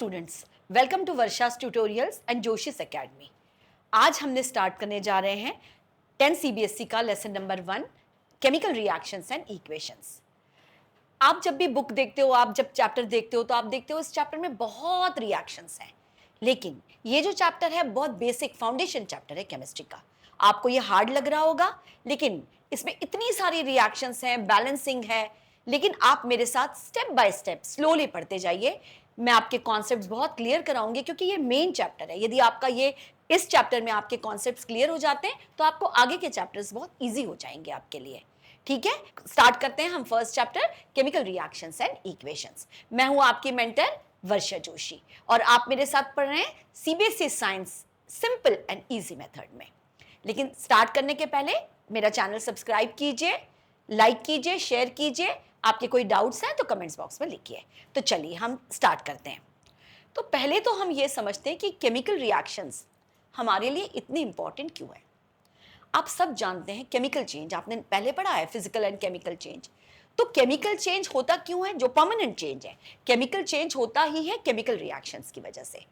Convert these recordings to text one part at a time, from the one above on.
Students, welcome to Varsha's tutorials and Joshi's academy. आज हमने start करने जा रहे हैं 10 सीबीएसई का lesson number 1 chemical reactions and equations. आप जब भी बुक देखते हो, आप जब चैप्टर देखते हो तो आप देखते हो इस चैप्टर में बहुत रिएक्शंस हैं, लेकिन ये जो चैप्टर है बहुत बेसिक फाउंडेशन चैप्टर है केमिस्ट्री का। आपको ये हार्ड लग रहा होगा, लेकिन इसमें इतनी सारी रिएक्शंस हैं, बैलेंसिंग है, लेकिन आप मेरे साथ स्टेप बाय स्टेप स्लोली पढ़ते जाइए। मैं आपके कॉन्सेप्ट्स बहुत क्लियर कराऊंगी क्योंकि ये मेन चैप्टर है। यदि आपका ये इस चैप्टर में आपके कॉन्सेप्ट्स क्लियर हो जाते हैं तो आपको आगे के चैप्टर्स बहुत इजी हो जाएंगे आपके लिए। ठीक है, स्टार्ट करते हैं हम first chapter chemical reactions and equations. मैं हूं आपकी मेंटर वर्षा जोशी और आप मेरे साथ पढ़ रहे हैं CBSE science simple and easy method में। लेकिन स्टार्ट करने के पहले मेरा चैनल सब्सक्राइब कीजिए, लाइक कीजिए, शेयर कीजिए। आपके कोई डाउट्स हैं तो कमेंट्स बॉक्स में लिखिए। तो चलिए हम स्टार्ट करते हैं। तो पहले तो हम ये समझते हैं कि केमिकल रिएक्शंस हमारे लिए इतनी इंपॉर्टेंट क्यों है। आप सब जानते हैं केमिकल चेंज, आपने पहले पढ़ा है फिजिकल एंड केमिकल चेंज। तो केमिकल चेंज होता क्यों है? जो परमानेंट चेंज है, केमिकल चेंज होता ही है केमिकल रिएक्शंस की वजह से।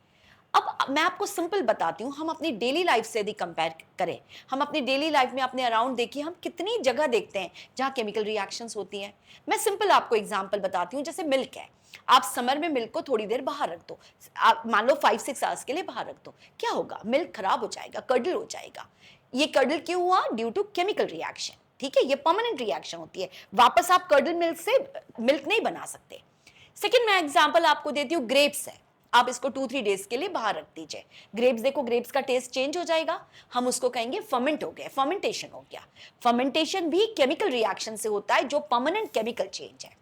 अब मैं आपको सिंपल बताती हूँ, हम अपनी डेली लाइफ से यदि कंपेयर करें, हम अपनी डेली लाइफ में अपने अराउंड देखिए, हम कितनी जगह देखते हैं जहाँ केमिकल रिएक्शंस होती हैं। मैं सिंपल आपको एग्जांपल बताती हूँ। जैसे मिल्क है, आप समर में मिल्क को थोड़ी देर बाहर रख दो, आप मान लो 5-6 आवर्स के लिए बाहर रख दो, क्या होगा? मिल्क खराब हो जाएगा, कर्डल हो जाएगा। ये कर्डल क्यों हुआ? Due to chemical reaction. ठीक है, ये परमानेंट रिएक्शन होती है, वापस आप कर्डल मिल्क से मिल्क नहीं बना सकते। सेकेंड मैं एग्जाम्पल आपको देती हूँ, ग्रेप्स है, आप इसको 2-3 डेज के लिए बाहर रख दीजिए। ग्रेप्स देखो, ग्रेप्स का टेस्ट चेंज हो जाएगा, हम उसको कहेंगे फर्मेंट हो गया, फर्मेंटेशन हो गया। फर्मेंटेशन भी केमिकल रिएक्शन से होता है जो परमानेंट केमिकल चेंज है।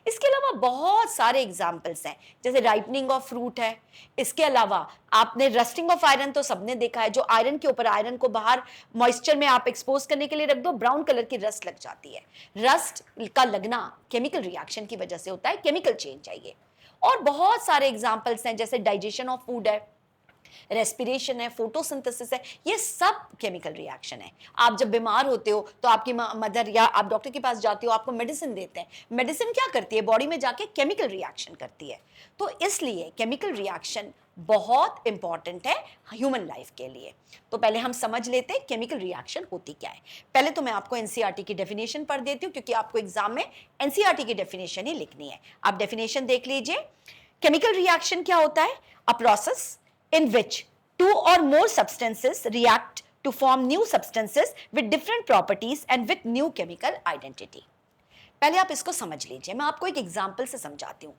इसके अलावा बहुत सारे एग्जाम्पल्स हैं, जैसे राइपनिंग ऑफ फ्रूट है। इसके अलावा आपने रस्टिंग ऑफ आयरन तो सबने देखा है, जो आयरन के ऊपर आयरन को बाहर मॉइस्चर में आप एक्सपोज करने के लिए रख दो, ब्राउन कलर की रस्ट लग जाती है। रस्ट का लगना केमिकल रिएक्शन की वजह से होता है, केमिकल चेंज चाहिए। और बहुत सारे एग्जाम्पल्स हैं, जैसे डाइजेशन ऑफ फूड है, रेस्पिरेशन है, फोटोसिंथेसिस है, ये सब केमिकल रिएक्शन है। आप जब बीमार होते हो तो आपकी मदर या आप डॉक्टर के पास जाते हो, आपको मेडिसिन देते हैं। मेडिसिन क्या करती है? बॉडी में जाके केमिकल रिएक्शन करती है। तो इसलिए केमिकल रिएक्शन बहुत इंपॉर्टेंट है ह्यूमन लाइफ के लिए। तो पहले हम समझ लेते हैं केमिकल रिएक्शन होती क्या है। पहले तो मैं आपको एनसीईआरटी की डेफिनेशन पढ़ देती हूँ, क्योंकि आपको एग्जाम में एनसीईआरटी की डेफिनेशन ही लिखनी है। आप डेफिनेशन देख लीजिए। केमिकल रिएक्शन क्या होता है? A process in which two or more substances react to form new substances with different properties and with new chemical identity। पहले आप इसको समझ लीजिए, मैं आपको एक एग्जांपल से समझाती हूँ।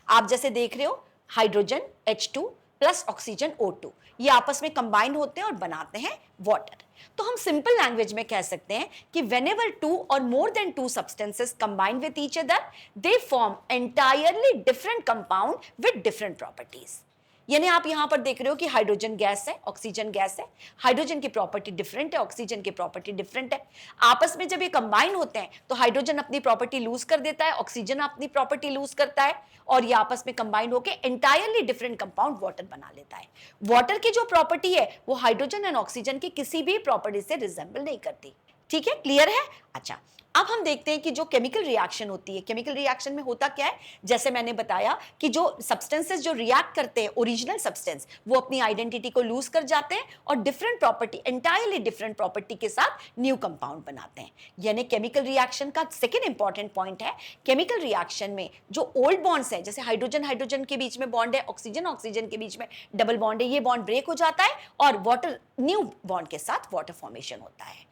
आप जैसे देख रहे हो, hydrogen H2 plus oxygen O2, ये आपस में कंबाइन होते हैं और बनाते हैं वाटर। तो हम सिंपल लैंग्वेज में कह सकते हैं कि whenever two or more than two substances combine with each other, they form entirely different compound with different properties। यानी आप यहां पर देख रहे हो कि हाइड्रोजन गैस है, ऑक्सीजन गैस है, हाइड्रोजन की प्रॉपर्टी डिफरेंट है, ऑक्सीजन की प्रॉपर्टी डिफरेंट है। आपस में जब ये कंबाइन होते हैं तो हाइड्रोजन अपनी प्रॉपर्टी लूज कर देता है, ऑक्सीजन अपनी प्रॉपर्टी लूज करता है, और ये आपस में कंबाइन होकर एंटायरली डिफरेंट कंपाउंड वाटर बना लेता है। वाटर की जो प्रॉपर्टी है वो हाइड्रोजन एंड ऑक्सीजन की किसी भी प्रॉपर्टी से रिजेंबल नहीं करती। ठीक है, क्लियर है? अच्छा, अब हम देखते हैं कि जो केमिकल रिएक्शन होती है, केमिकल रिएक्शन में होता क्या है? जैसे मैंने बताया कि जो सब्सटेंसेस जो रिएक्ट करते हैं, ओरिजिनल सब्सटेंस, वो अपनी आइडेंटिटी को लूज कर जाते हैं और different property, entirely different property के साथ न्यू कंपाउंड बनाते हैं। यानी केमिकल रिएक्शन का सेकेंड इंपॉर्टेंट पॉइंट है, केमिकल रिएक्शन में जो ओल्ड बॉन्ड्स हैं, जैसे हाइड्रोजन हाइड्रोजन के बीच में बॉन्ड है, ऑक्सीजन ऑक्सीजन के बीच में डबल बॉन्ड है, ये बॉन्ड ब्रेक हो जाता है और वाटर, न्यू बॉन्ड के साथ वाटर फॉर्मेशन होता है।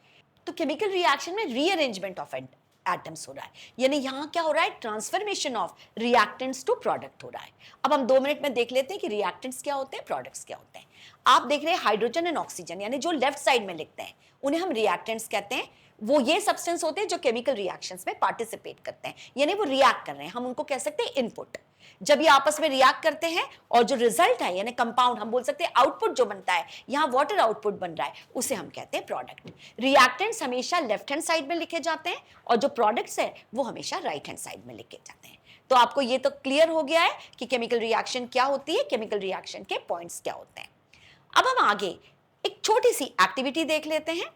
तो केमिकल रिएक्शन में रीअरेंजमेंट ऑफ एटम्स हो रहा है, यानी यहां क्या हो रहा है? Transformation of reactants to product हो रहा है। अब हम 2 मिनट में देख लेते हैं कि रिएक्टेंट्स क्या होते हैं, प्रोडक्ट्स क्या होते हैं। आप देख रहे हैं हाइड्रोजन एंड ऑक्सीजन, यानी जो लेफ्ट साइड में लिखते हैं उन्हें हम रिएक्टेंट्स कहते हैं। वो ये सब्सटेंस होते हैं जो केमिकल रिएक्शंस में पार्टिसिपेट करते हैं, यानी वो रिएक्ट कर रहे हैं, हम उनको कह सकते हैं इनपुट। जब ये आपस में रिएक्ट करते हैं और जो रिजल्ट है यानी कंपाउंड, हम बोल सकते हैं आउटपुट जो बनता है, यहाँ वाटर आउटपुट बन रहा है, उसे हम कहते हैं प्रोडक्ट। रिएक्टेंट्स हमेशा लेफ्ट हैंड साइड में लिखे जाते हैं और जो प्रोडक्ट्स है वो हमेशा राइट हैंड साइड में लिखे जाते हैं। तो आपको ये तो क्लियर हो गया है कि केमिकल रिएक्शन क्या होती है, केमिकल रिएक्शन के पॉइंट्स क्या होते हैं। अब हम आगे एक छोटी सी एक्टिविटी देख लेते हैं।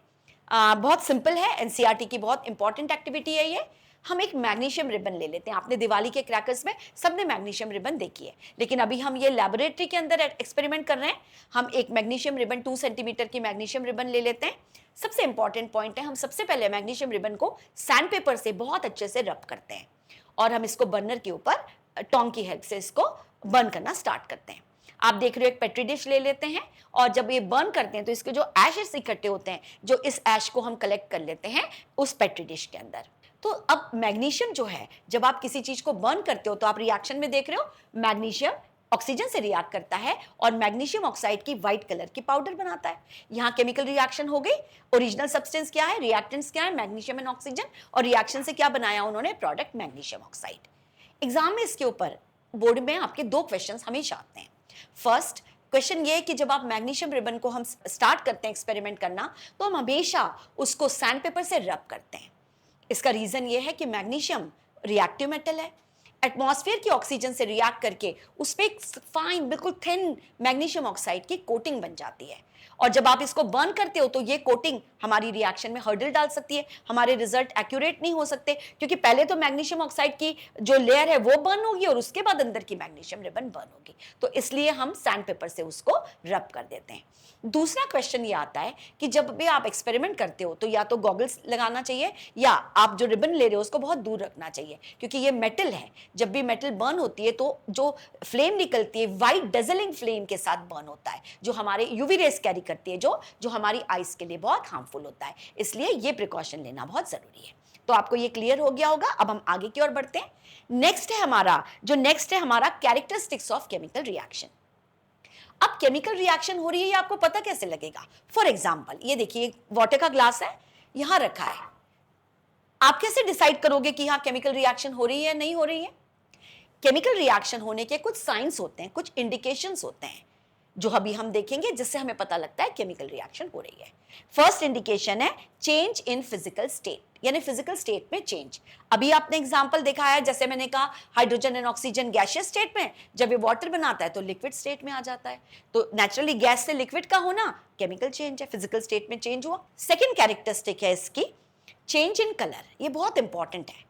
बहुत सिंपल है, एनसीईआरटी की बहुत इंपॉर्टेंट एक्टिविटी है ये। हम एक मैग्नीशियम रिबन ले लेते हैं। आपने दिवाली के क्रैकर्स में सबने मैग्नीशियम रिबन देखी है, लेकिन अभी हम ये लैबोरेटरी के अंदर एक्सपेरिमेंट कर रहे हैं। हम एक मैग्नीशियम रिबन 2 सेंटीमीटर की मैग्नीशियम रिबन ले लेते हैं। सबसे इंपॉर्टेंट पॉइंट है, हम सबसे पहले मैग्नीशियम रिबन को सैंड पेपर से बहुत अच्छे से रब करते हैं और हम इसको बर्नर के ऊपर टोंग की हेल्प से इसको बर्न करना स्टार्ट करते हैं। आप देख रहे हो एक पेट्री डिश ले लेते हैं और जब ये बर्न करते हैं तो इसके जो एशेस इकट्ठे होते हैं, जो इस ऐश को हम कलेक्ट कर लेते हैं उस पेट्री डिश के अंदर। तो अब मैग्नीशियम जो है, जब आप किसी चीज को बर्न करते हो तो आप रिएक्शन में देख रहे हो मैग्नीशियम ऑक्सीजन से रिएक्ट करता है और मैग्नीशियम ऑक्साइड की व्हाइट कलर की पाउडर बनाता है। यहाँ केमिकल रिएक्शन हो गई। ओरिजिनल सब्सटेंस क्या है, रिएक्टेंट्स क्या है, मैग्नीशियम एंड ऑक्सीजन, और रिएक्शन से क्या बनाया उन्होंने, प्रोडक्ट मैग्नीशियम ऑक्साइड। एग्जाम में इसके ऊपर बोर्ड में आपके 2 क्वेश्चंस हमेशा आते हैं। फर्स्ट क्वेश्चन ये है कि जब आप मैग्नीशियम रिबन को हम स्टार्ट करते हैं एक्सपेरिमेंट करना, तो हम हमेशा उसको सैंड पेपर से रब करते हैं। इसका रीजन ये है कि मैग्नीशियम रिएक्टिव मेटल है, एटमॉस्फेयर की ऑक्सीजन से रिएक्ट करके उस पर एक फाइन बिल्कुल थिन मैग्नीशियम ऑक्साइड की कोटिंग बन जाती है, और जब आप इसको बर्न करते हो तो ये कोटिंग हमारी रिएक्शन में हर्डल डाल सकती है, हमारे रिजल्ट एक्यूरेट नहीं हो सकते, क्योंकि पहले तो मैग्नीशियम ऑक्साइड की जो लेयर है वो बर्न होगी और उसके बाद अंदर की मैग्नीशियम रिबन बर्न होगी। तो इसलिए हम सैंड पेपर से उसको रब कर देते हैं। दूसरा क्वेश्चन ये आता है कि जब भी आप एक्सपेरिमेंट करते हो तो या तो गॉगल्स लगाना चाहिए या आप जो रिबन ले रहे हो उसको बहुत दूर रखना चाहिए, क्योंकि ये मेटल है। जब भी मेटल बर्न होती है तो जो फ्लेम निकलती है वाइट डेजलिंग फ्लेम के साथ बर्न होता है, जो हमारे यूवी रेस कैरी करती है, जो हमारी आइस के लिए बहुत हार्मफुल होता है। इसलिए ये प्रिकॉशन लेना बहुत जरूरी है। तो आपको ये क्लियर हो गया होगा। अब हम आगे की ओर बढ़ते हैं। नेक्स्ट है हमारा कैरेक्टरिस्टिक्स ऑफ केमिकल रिएक्शन। अब केमिकल रिएक्शन हो रही है ये आपको पता कैसे लगेगा? फॉर एग्जाम्पल ये देखिए, वाटर का ग्लास है, यहां रखा है। आप कैसे डिसाइड करोगे कि यहां केमिकल रिएक्शन हो रही है या नहीं हो रही है? केमिकल रिएक्शन होने के कुछ साइंस होते हैं, कुछ इंडिकेशंस होते हैं जो अभी हम देखेंगे, जिससे हमें पता लगता है केमिकल रिएक्शन हो रही है। फर्स्ट इंडिकेशन है चेंज इन फिजिकल स्टेट, यानी फिजिकल स्टेट में चेंज। अभी आपने एग्जांपल देखा है, जैसे मैंने कहा hydrogen and oxygen gaseous state में, जब ये वाटर बनाता है तो लिक्विड स्टेट में आ जाता है। तो नेचुरली गैस से लिक्विड का होना केमिकल चेंज है, फिजिकल स्टेट में चेंज हुआ। सेकेंड कैरेक्टरिस्टिक है इसकी चेंज इन कलर। ये बहुत इंपॉर्टेंट है।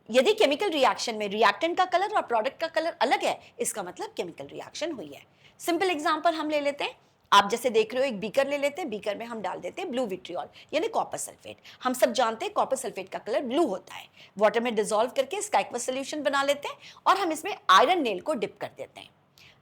यदि केमिकल रिएक्शन में रिएक्टेंट का कलर और प्रोडक्ट का कलर अलग है, इसका मतलब केमिकल रिएक्शन हुई है। सिंपल एग्जांपल हम ले लेते हैं। आप जैसे देख रहे हो एक बीकर ले लेते हैं, बीकर में हम डाल देते हैं ब्लू विट्रियोल यानी कॉपर सल्फेट। हम सब जानते हैं कॉपर सल्फेट का कलर ब्लू होता है। वाटर में डिसॉल्व करके इसका एक्वस सॉल्यूशन बना लेते हैं और हम इसमें आयरन नेल को डिप कर देते हैं।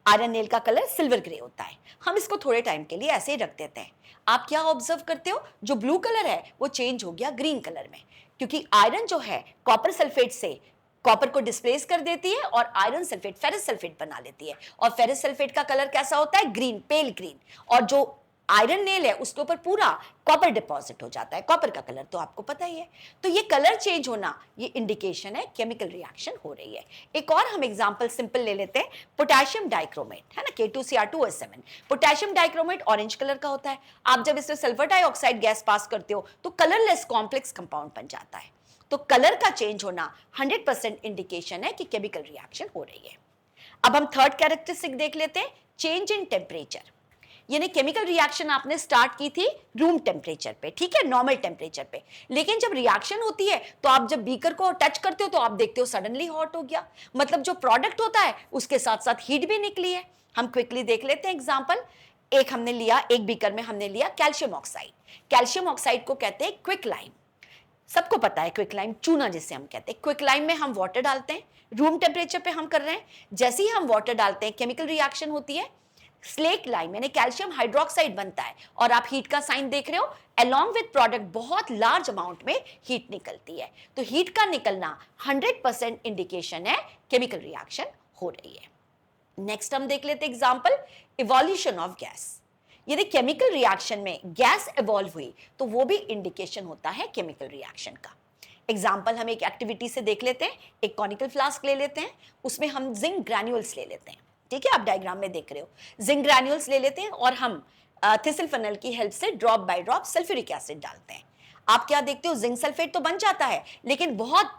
आयरन नेल का कलर सिल्वर ग्रे होता है। हम इसको थोड़े टाइम के लिए ऐसे ही रख देते हैं। आप क्या ऑब्जर्व करते हो, जो ब्लू कलर है वो चेंज हो गया ग्रीन कलर में, क्योंकि आयरन जो है कॉपर सल्फेट से कॉपर को डिस्प्लेस कर देती है और आयरन सल्फेट फेरस सल्फेट बना लेती है, और फेरस सल्फेट का कलर कैसा होता है, ग्रीन, पेल ग्रीन, और जो आयरन नेल है उसके ऊपर पूरा कॉपर डिपॉजिट हो जाता है। कॉपर का कलर तो आपको पता ही है। तो ये कलर चेंज होना ये इंडिकेशन है केमिकल रिएक्शन हो रही है। एक और हम एग्जांपल सिंपल ले लेते हैं, पोटेशियम डाइक्रोमेट है ना, K2Cr2O7। Potassium dichromate orange colour का होता है। आप जब इसमें सल्फर डाइऑक्साइड गैस पास करते हो तो कलरलेस कॉम्प्लेक्स कंपाउंड बन जाता है। तो कलर का चेंज होना 100% इंडिकेशन है कि केमिकल रिएक्शन हो रही है। अब हम थर्ड कैरेक्टरिस्टिक देख लेते हैं, चेंज इन टेम्परेचर। यानी केमिकल रिएक्शन आपने स्टार्ट की थी रूम टेम्परेचर पे, ठीक है, नॉर्मल टेम्परेचर पे, लेकिन जब रिएक्शन होती है तो आप जब बीकर को टच करते हो तो आप देखते हो सडनली हॉट हो गया। मतलब जो प्रोडक्ट होता है उसके साथ साथ हीट भी निकली है। हम क्विकली देख लेते हैं एग्जाम्पल। एक बीकर में हमने लिया कैल्शियम ऑक्साइड। कैल्शियम ऑक्साइड को कहते हैं क्विक लाइम। सबको पता है क्विक लाइम, चूना जिसे हम कहते हैं। क्विक लाइम में हम वाटर डालते हैं, रूम टेम्परेचर पे हम कर रहे हैं। जैसे ही हम वाटर डालते हैं केमिकल रिएक्शन होती है, स्लेट लाइम यानी कैल्शियम हाइड्रोक्साइड बनता है, और आप हीट का साइन देख रहे हो। अलोंग विद प्रोडक्ट बहुत लार्ज अमाउंट में हीट निकलती है। तो हीट का निकलना 100% इंडिकेशन है केमिकल रिएक्शन हो रही है। नेक्स्ट हम देख लेते हैं एग्जांपल, इवोल्यूशन ऑफ गैस। यदि केमिकल रिएक्शन में गैस इवॉल्व हुई तो वो भी इंडिकेशन होता है केमिकल रिएक्शन का। एग्जाम्पल हम एक एक्टिविटी से देख लेते हैं। एक कॉनिकल फ्लास्क ले लेते हैं, उसमें हम जिंक ग्रैन्यूल्स ले लेते हैं, ठीक है, आप डायग्राम में देख रहे हो। जिंक ग्रैन्यूल्स ले लेते हैं और हम थिसल फनल की हेल्प से drop by drop sulphuric acid डालते हैं। आप क्या देखते हो, जिंक सल्फेट तो बन जाता है, लेकिन बहुत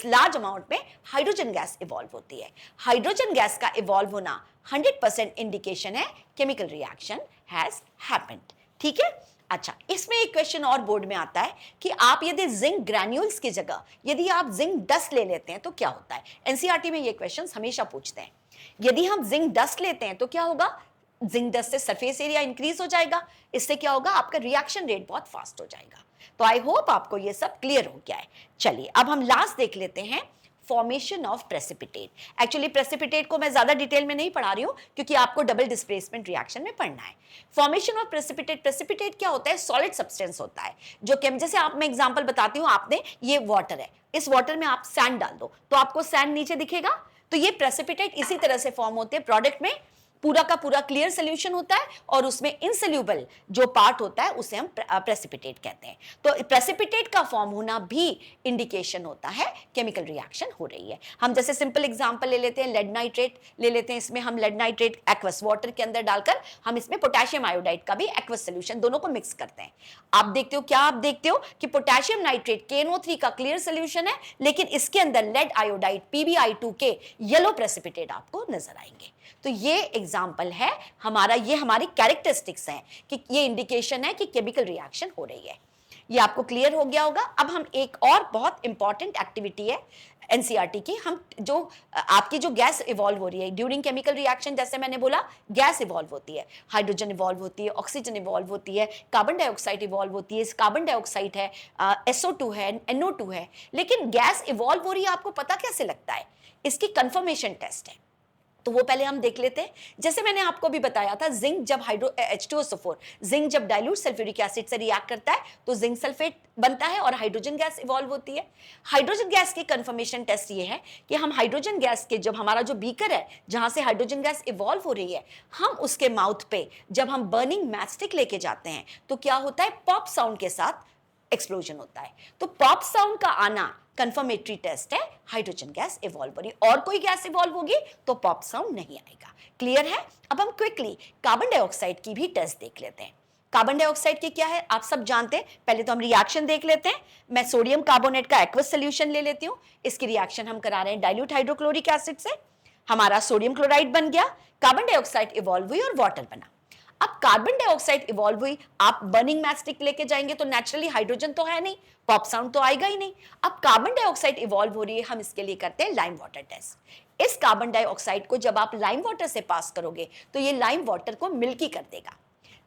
लार्ज अमाउंट में हाइड्रोजन गैस इवॉल्व होती है। हाइड्रोजन गैस का इवॉल्व होना 100% इंडिकेशन है केमिकल रिएक्शन हैज हैपेंड, ठीक है। अच्छा, इसमें एक क्वेश्चन और बोर्ड में आता है कि आप यदि जिंक ग्रैन्यूल्स की जगह यदि आप जिंक डस्ट ले लेते हैं तो क्या होता है। एनसीईआरटी में ये क्वेश्चन हमेशा पूछते हैं। यदि हम जिंक डस्ट लेते हैं तो क्या होगा, जिंक डस्ट से सरफेस एरिया इंक्रीज हो जाएगा, इससे क्या होगा, आपका रिएक्शन रेट बहुत फास्ट हो जाएगा। तो आई होप आपको ये सब क्लियर हो गया है। चलिए अब हम लास्ट देख लेते हैं, formation of precipitate. Actually precipitate को मैं ज्यादा डिटेल में नहीं पढ़ा रही हूं क्योंकि आपको डबल डिस्प्लेसमेंट रिएक्शन में पढ़ना है। फॉर्मेशन ऑफ प्रेसिपिटेट, प्रेसिपिटेट क्या होता है, सॉलिड सब्सटेंस होता है जो जैसे आप, मैं एग्जांपल बताती हूं, आपने ये वाटर है, इस वाटर में आप सैंड डाल दो तो आपको सैंड नीचे दिखेगा। तो ये प्रेसिपिटेट इसी तरह से फॉर्म होते हैं, प्रोडक्ट में पूरा का पूरा क्लियर सोल्यूशन होता है और उसमें इनसोल्यूबल जो पार्ट होता है उसे हम प्रेसिपिटेट कहते हैं। तो प्रेसिपिटेट का फॉर्म होना भी इंडिकेशन होता है केमिकल रिएक्शन हो रही है। हम जैसे सिंपल एग्जांपल ले लेते हैं, लेड नाइट्रेट ले लेते हैं, इसमें हम लेड नाइट्रेट एक्वस वाटर के अंदर डालकर हम इसमें पोटेशियम आयोडाइड का भी एक्वस सोल्यूशन, दोनों को मिक्स करते हैं। आप देखते हो, क्या आप देखते हो कि पोटेशियम नाइट्रेट KNO3 का क्लियर सोल्यूशन है, लेकिन इसके अंदर लेड आयोडाइड PbI2 के येलो प्रेसिपिटेट आपको नजर आएंगे। तो ये एग्जाम्पल है हमारा, ये हमारी कैरेक्टरिस्टिक्स हैं कि ये इंडिकेशन है कि केमिकल रिएक्शन हो रही है। ये आपको क्लियर हो गया होगा। अब हम एक और बहुत इंपॉर्टेंट एक्टिविटी है एनसीईआरटी की, हम जो आपकी जो गैस इवॉल्व हो रही है ड्यूरिंग केमिकल रिएक्शन, जैसे मैंने बोला गैस इवॉल्व होती है, हाइड्रोजन इवॉल्व होती है, ऑक्सीजन इवॉल्व होती है, कार्बन डाइऑक्साइड इवॉल्व होती है, कार्बन डाइऑक्साइड है, SO2 है, NO2 है, लेकिन गैस इवॉल्व हो रही है, आपको पता कैसे लगता है, इसकी कंफर्मेशन टेस्ट है। तो वो पहले हम देख लेते हैं। जैसे मैंने आपको भी बताया था, जिंक जब H2SO4 जिंक जब डाइल्यूट सल्फ्यूरिक एसिड से रिएक्ट करता है तो जिंक सल्फेट बनता है और हाइड्रोजन गैस इवॉल्व होती है। हाइड्रोजन गैस की कंफर्मेशन टेस्ट ये है कि हम हाइड्रोजन गैस के, जब हमारा जो बीकर है जहां से हाइड्रोजन गैस इवॉल्व हो रही है, हम उसके माउथ पे जब हम बर्निंग मैचस्टिक लेके जाते हैं तो क्या होता है, पॉप साउंड के साथ एक्सप्लोजन होता है। तो पॉप साउंड का आना कंफर्मेटरी टेस्ट है, हाइड्रोजन गैस इवॉल्व हो रही, और कोई गैस इवॉल्व होगी तो पॉप साउंड नहीं आएगा। क्लियर है। अब हम क्विकली कार्बन डाइऑक्साइड की भी टेस्ट देख लेते हैं। कार्बन डाइऑक्साइड की क्या है आप सब जानते हैं, पहले तो हम रिएक्शन देख लेते हैं। मैं सोडियम कार्बोनेट का एक्वस सोल्यूशन ले लेती हूं, इसकी रिएक्शन हम करा रहे हैं डाइल्यूट हाइड्रोक्लोरिक एसिड से, हमारा सोडियम क्लोराइड बन गया, कार्बन डाइऑक्साइड इवॉल्व हुई और वाटर बना। अब कार्बन डाइऑक्साइड इवॉल्व हुई, आप बर्निंग मैचस्टिक लेके जाएंगे तो नेचुरली हाइड्रोजन तो है नहीं, पॉप साउंड तो आएगा ही नहीं। अब कार्बन डाइऑक्साइड इवॉल्व हो रही है, हम इसके लिए करते हैं लाइम वाटर टेस्ट। इस कार्बन डाइऑक्साइड को जब आप लाइम वाटर से पास करोगे तो ये लाइम वाटर को मिल्की कर देगा।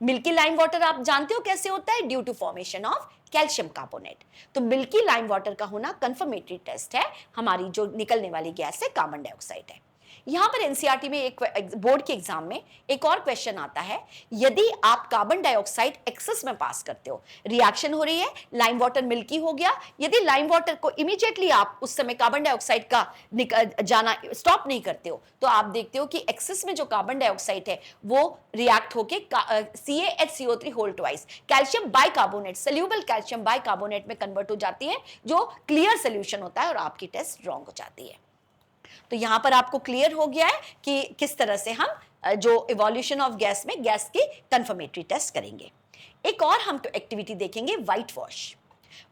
मिल्की लाइम वाटर आप जानते हो कैसे होता है, due to formation of calcium carbonate. तो मिल्की लाइम वाटर का होना कंफर्मेटरी टेस्ट है, हमारी जो निकलने वाली गैस है कार्बन डाइऑक्साइड है। यहां पर एनसीईआरटी में एक बोर्ड के एग्जाम में एक और क्वेश्चन आता है, यदि आप कार्बन डाइऑक्साइड एक्सेस में पास करते हो, रिएक्शन हो रही है, लाइम वाटर मिल्की हो गया, यदि लाइम वाटर को इमीडिएटली आप उस समय कार्बन डाइऑक्साइड का जाना स्टॉप नहीं करते हो तो आप देखते हो कि एक्सेस में जो कार्बन डाइऑक्साइड है वो रिएक्ट होके CaHCO3 whole twice calcium bicarbonate, soluble calcium bicarbonate में कन्वर्ट हो जाती है, जो क्लियर सोल्यूशन होता है और आपकी टेस्ट रॉन्ग हो जाती है। तो यहां पर आपको क्लियर हो गया है कि किस तरह से हम जो इवोल्यूशन ऑफ गैस में गैस की कंफर्मेटरी टेस्ट करेंगे। एक और हम तो एक्टिविटी देखेंगे, व्हाइट वॉश।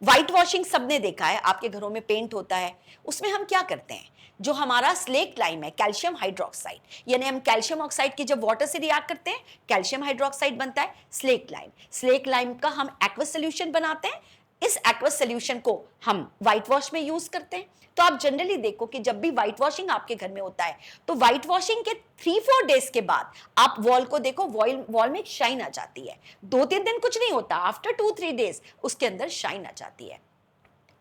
व्हाइट वॉशिंग सबने देखा है, आपके घरों में पेंट होता है, उसमें हम क्या करते हैं, जो हमारा स्लेक लाइम है, कैल्शियम हाइड्रोक्साइड, यानी हम कैल्शियम ऑक्साइड की जब वाटर से रिएक्ट करते हैं कैल्शियम हाइड्रोक्साइड बनता है, स्लेक लाइम। स्लेक लाइम का हम एक्वस सोल्यूशन बनाते हैं, इस एक्वस सोल्यूशन को हम व्हाइट वॉश में यूज करते हैं। तो आप जनरली देखो कि जब भी व्हाइट वॉशिंग आपके घर में होता है तो व्हाइट वॉशिंग के 3-4 डेज के बाद आप वॉल को देखो, वॉल में एक शाइन आ जाती है। 2-3 दिन कुछ नहीं होता, आफ्टर 2-3 डेज उसके अंदर शाइन आ जाती है।